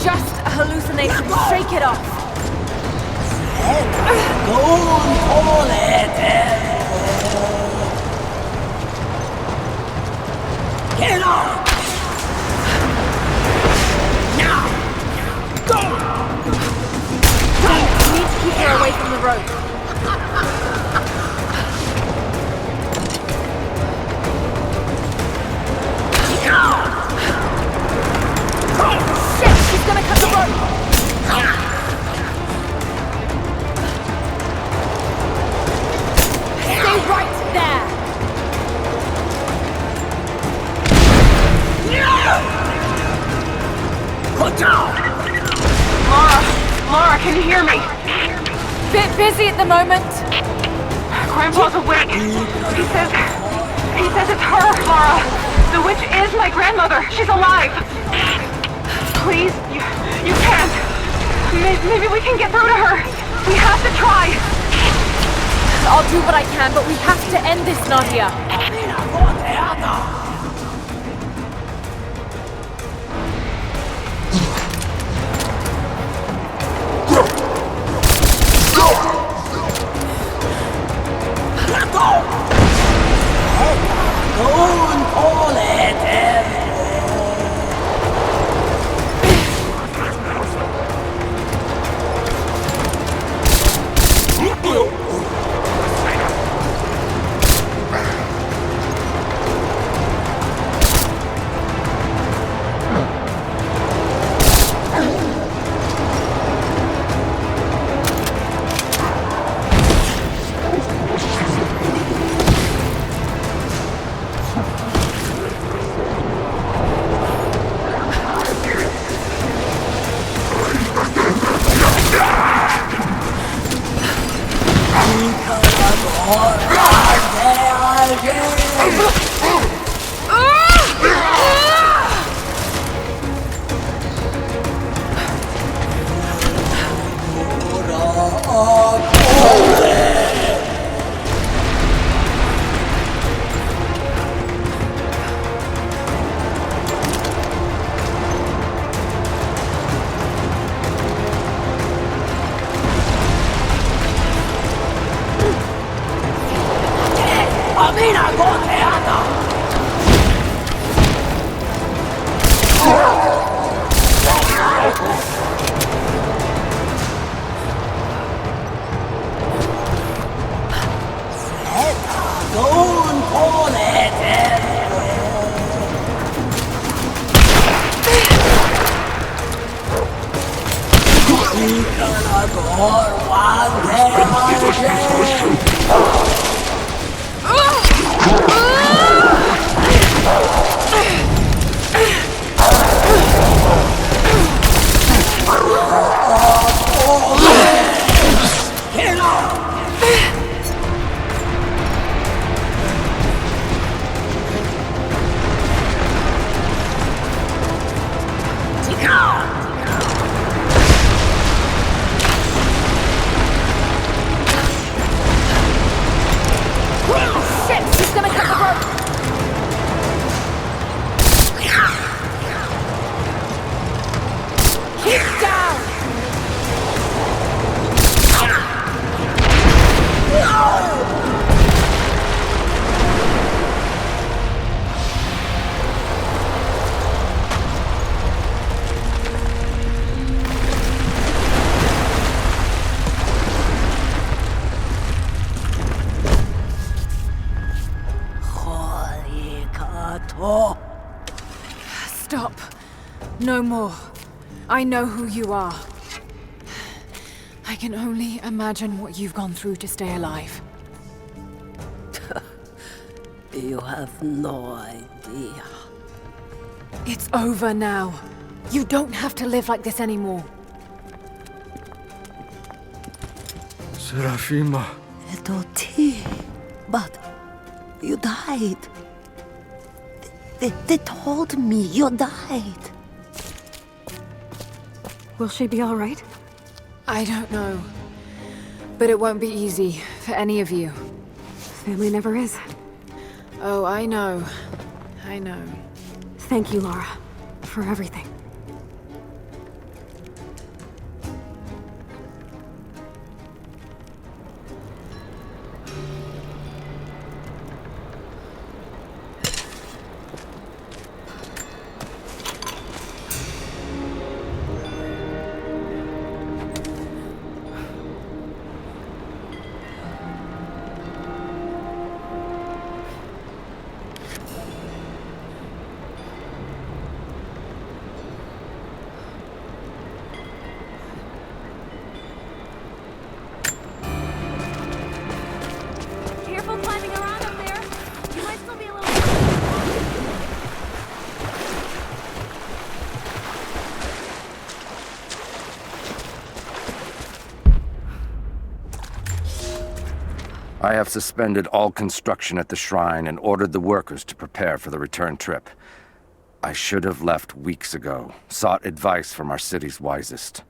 Just a hallucination. Shake it off. We need to keep her away from the road. Shit! She's gonna cut the rope! Stay right there! Lara, can you hear me? Bit busy at the moment. Grandpa's awake. He says it's her, Lara. The witch is my grandmother. She's alive. Please, you can't. Maybe we can get through to her. We have to try. I'll do what I can, but we have to end this, Nadia. No more. I know who you are. I can only imagine what you've gone through to stay alive. You have no idea. It's over now. You don't have to live like this anymore. Serafima. Edoti. But you died. They told me you died. Will she be all right? I don't know. But it won't be easy for any of you. Family never is. Oh, I know. I know. Thank you, Lara, for everything. Careful climbing around up there. You might still be a little... I have suspended all construction at the shrine and ordered the workers to prepare for the return trip. I should have left weeks ago, sought advice from our city's wisest.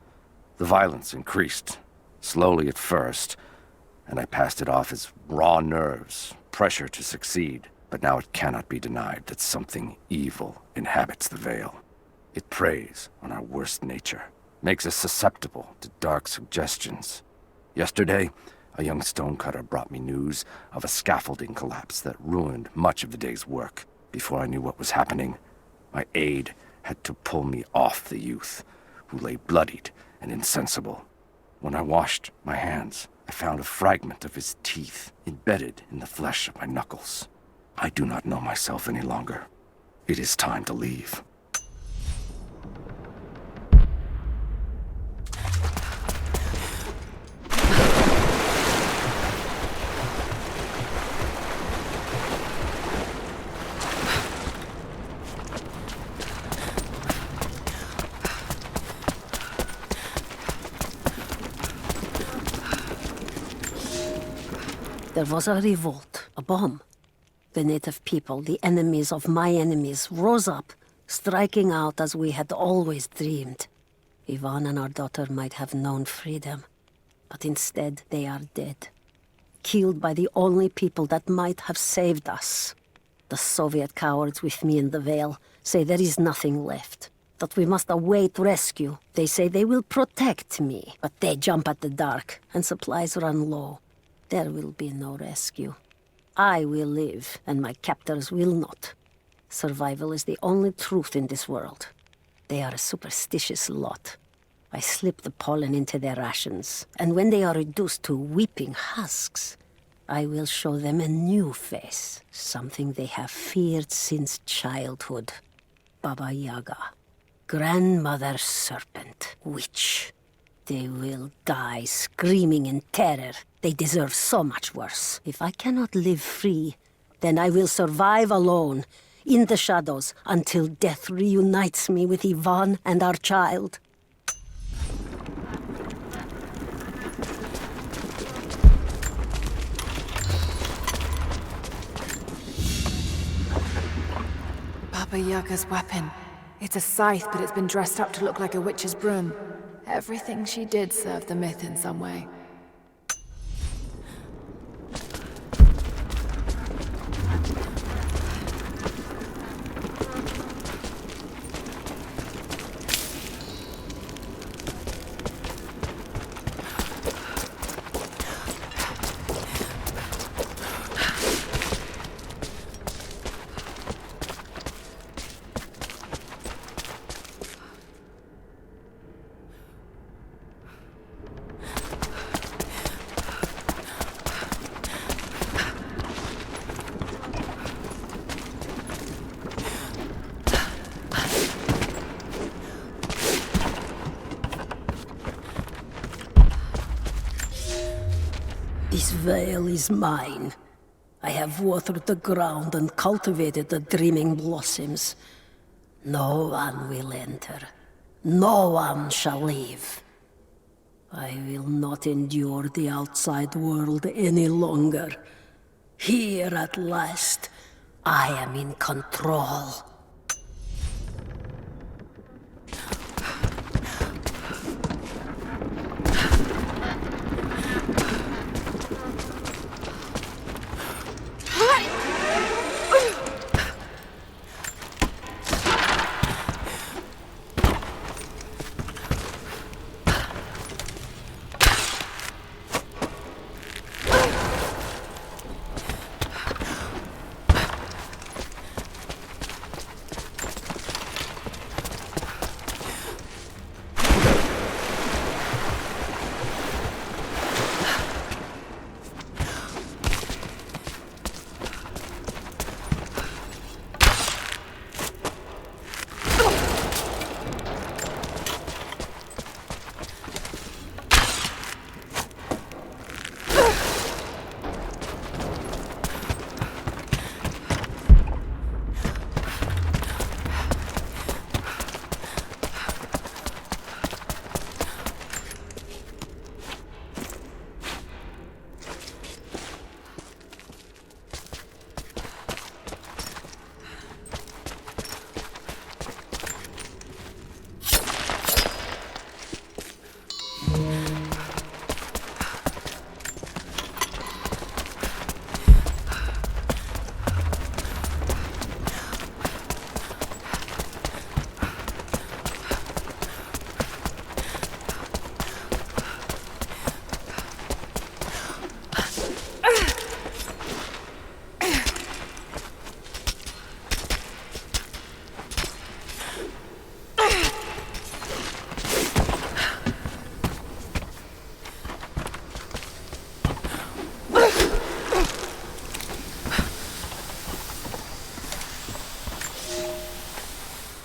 The violence increased, slowly at first, and I passed it off as raw nerves, pressure to succeed. But now it cannot be denied that something evil inhabits the Vale. It preys on our worst nature, makes us susceptible to dark suggestions. Yesterday, a young stonecutter brought me news of a scaffolding collapse that ruined much of the day's work. Before I knew what was happening, my aide had to pull me off the youth, who lay bloodied and insensible. When I washed my hands, I found a fragment of his teeth embedded in the flesh of my knuckles. I do not know myself any longer. It is time to leave. There was a revolt, a bomb. The native people, the enemies of my enemies, rose up, striking out as we had always dreamed. Ivan and our daughter might have known freedom, but instead they are dead. Killed by the only people that might have saved us. The Soviet cowards with me in the Vale say there is nothing left, that we must await rescue. They say they will protect me, but they jump at the dark, and supplies run low. There will be no rescue. I will live, and my captors will not. Survival is the only truth in this world. They are a superstitious lot. I slip the pollen into their rations, and when they are reduced to weeping husks, I will show them a new face, something they have feared since childhood. Baba Yaga, grandmother serpent, witch. They will die screaming in terror. They deserve so much worse. If I cannot live free, then I will survive alone, in the shadows, until death reunites me with Ivan and our child. Baba Yaga's weapon. It's a scythe, but it's been dressed up to look like a witch's broom. Everything she did served the myth in some way. veil is mine. I have watered the ground and cultivated the dreaming blossoms. No one will enter. No one shall leave. I will not endure the outside world any longer. Here at last, I am in control.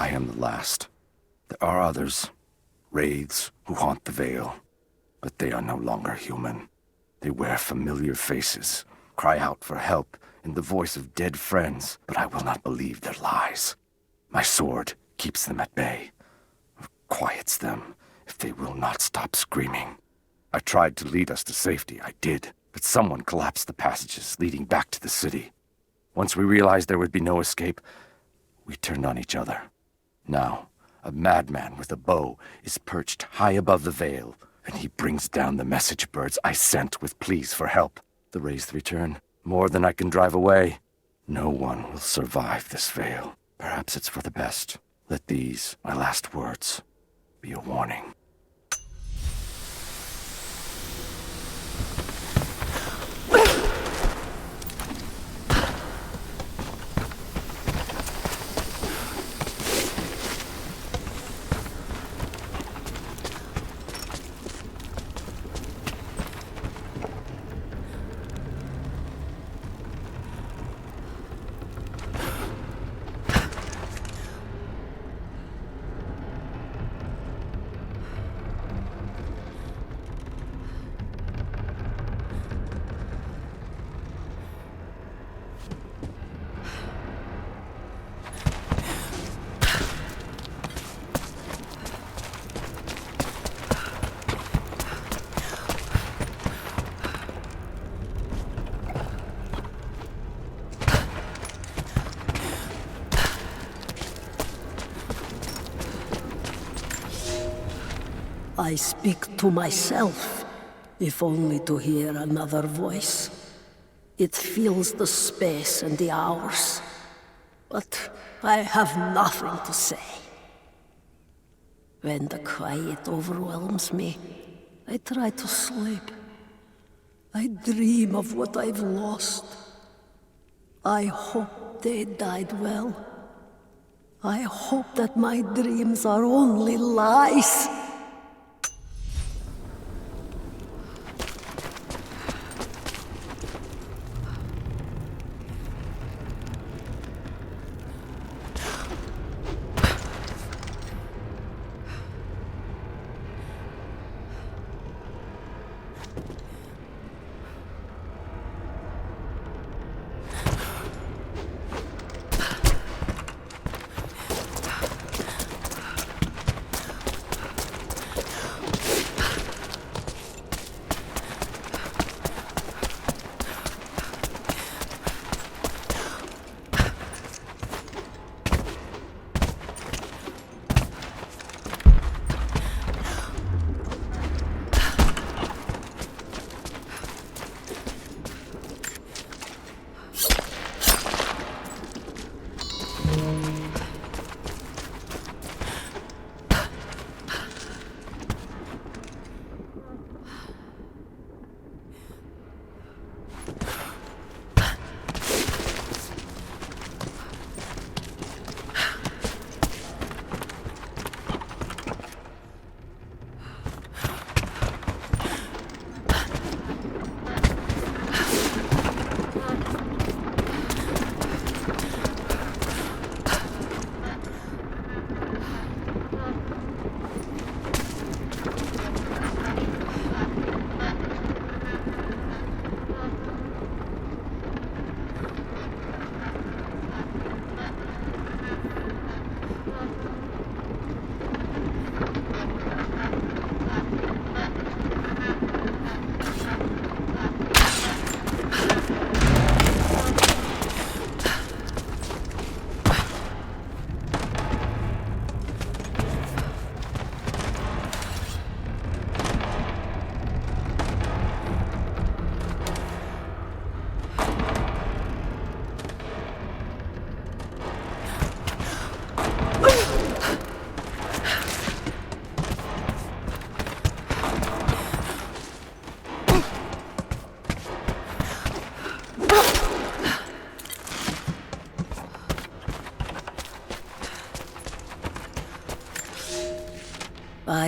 I am the last. There are others, wraiths who haunt the Vale, but they are no longer human. They wear familiar faces, cry out for help in the voice of dead friends, but I will not believe their lies. My sword keeps them at bay, quiets them if they will not stop screaming. I tried to lead us to safety, I did, but someone collapsed the passages leading back to the city. Once we realized there would be no escape, we turned on each other. Now, a madman with a bow is perched high above the Vale, and he brings down the message birds I sent with pleas for help. The wraiths return, more than I can drive away. No one will survive this Vale. Perhaps it's for the best. Let these, my last words, be a warning. I speak to myself, if only to hear another voice. It fills the space and the hours, but I have nothing to say. When the quiet overwhelms me, I try to sleep. I dream of what I've lost. I hope they died well. I hope that my dreams are only lies.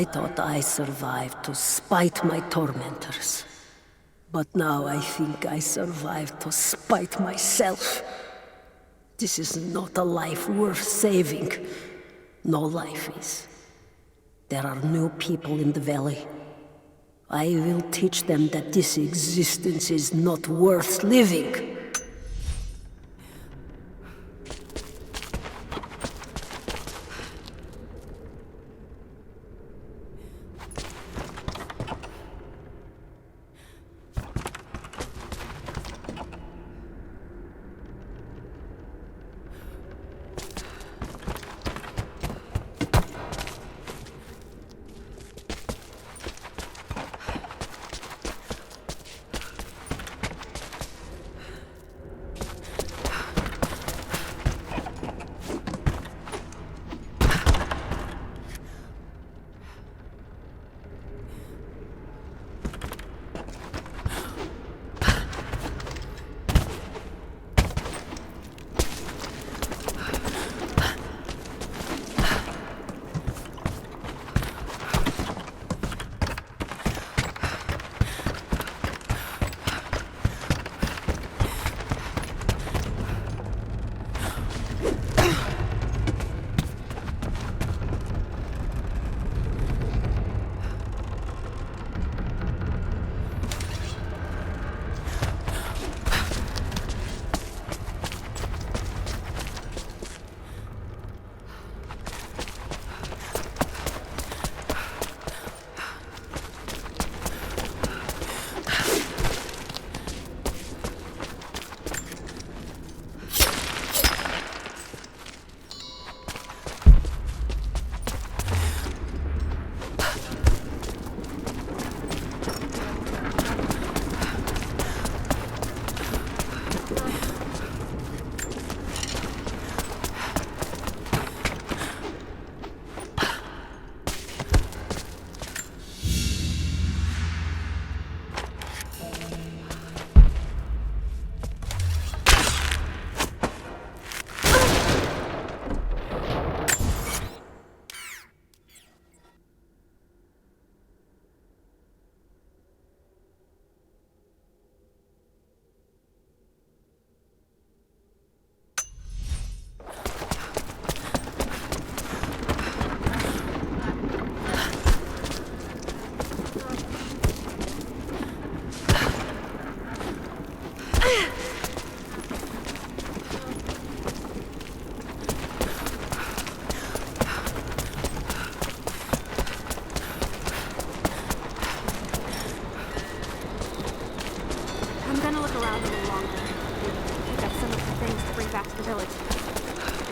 I thought I survived to spite my tormentors. But now I think I survived to spite myself. This is not a life worth saving. No life is. There are new people in the valley. I will teach them that this existence is not worth living.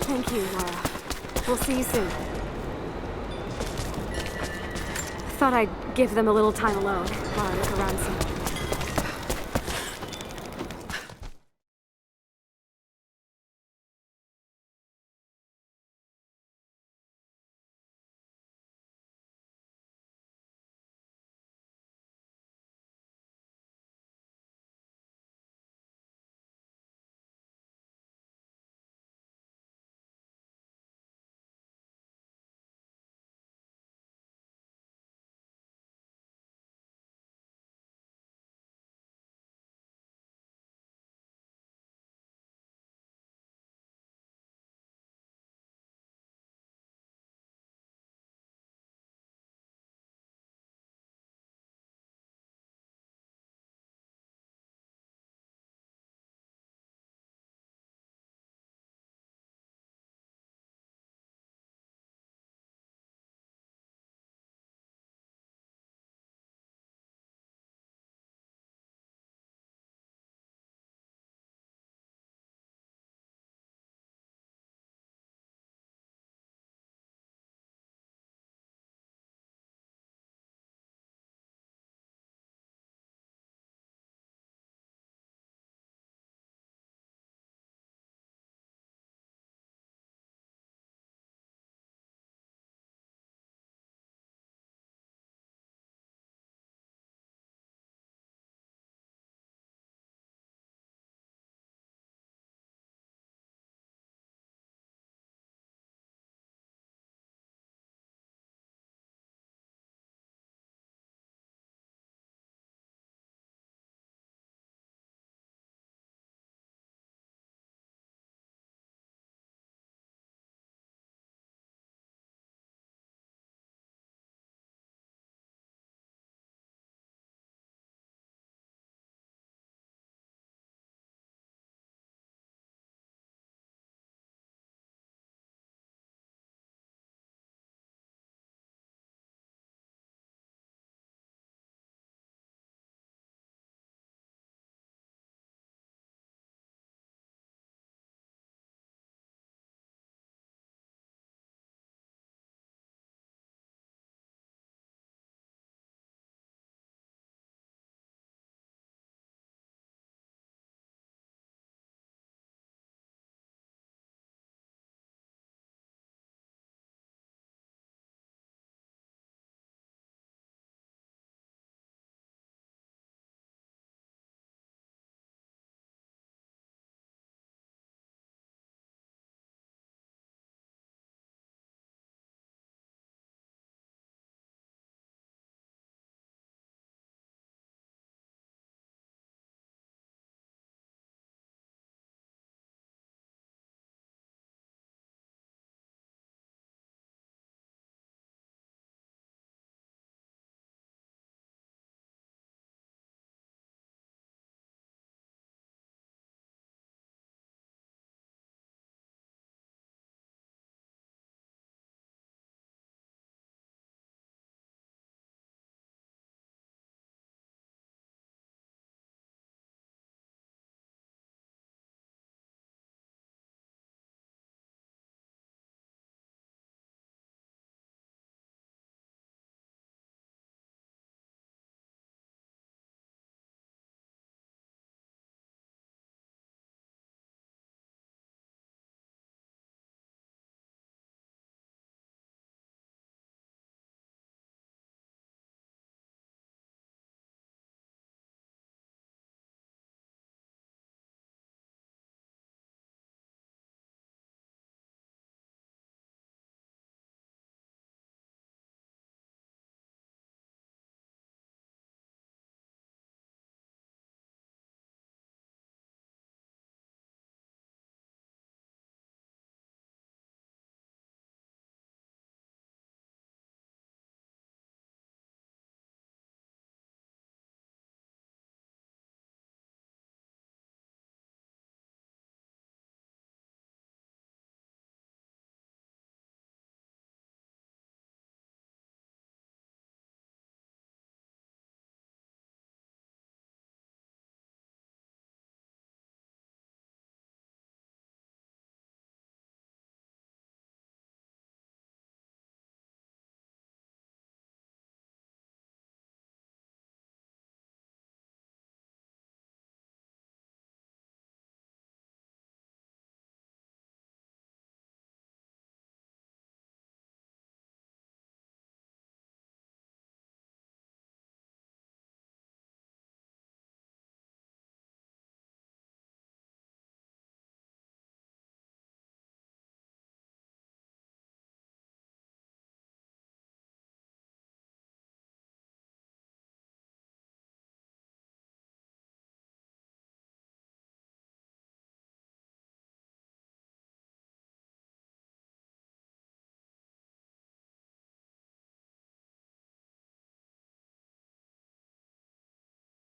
Thank you, Lara. We'll see you soon. Thought I'd give them a little time alone while I look around some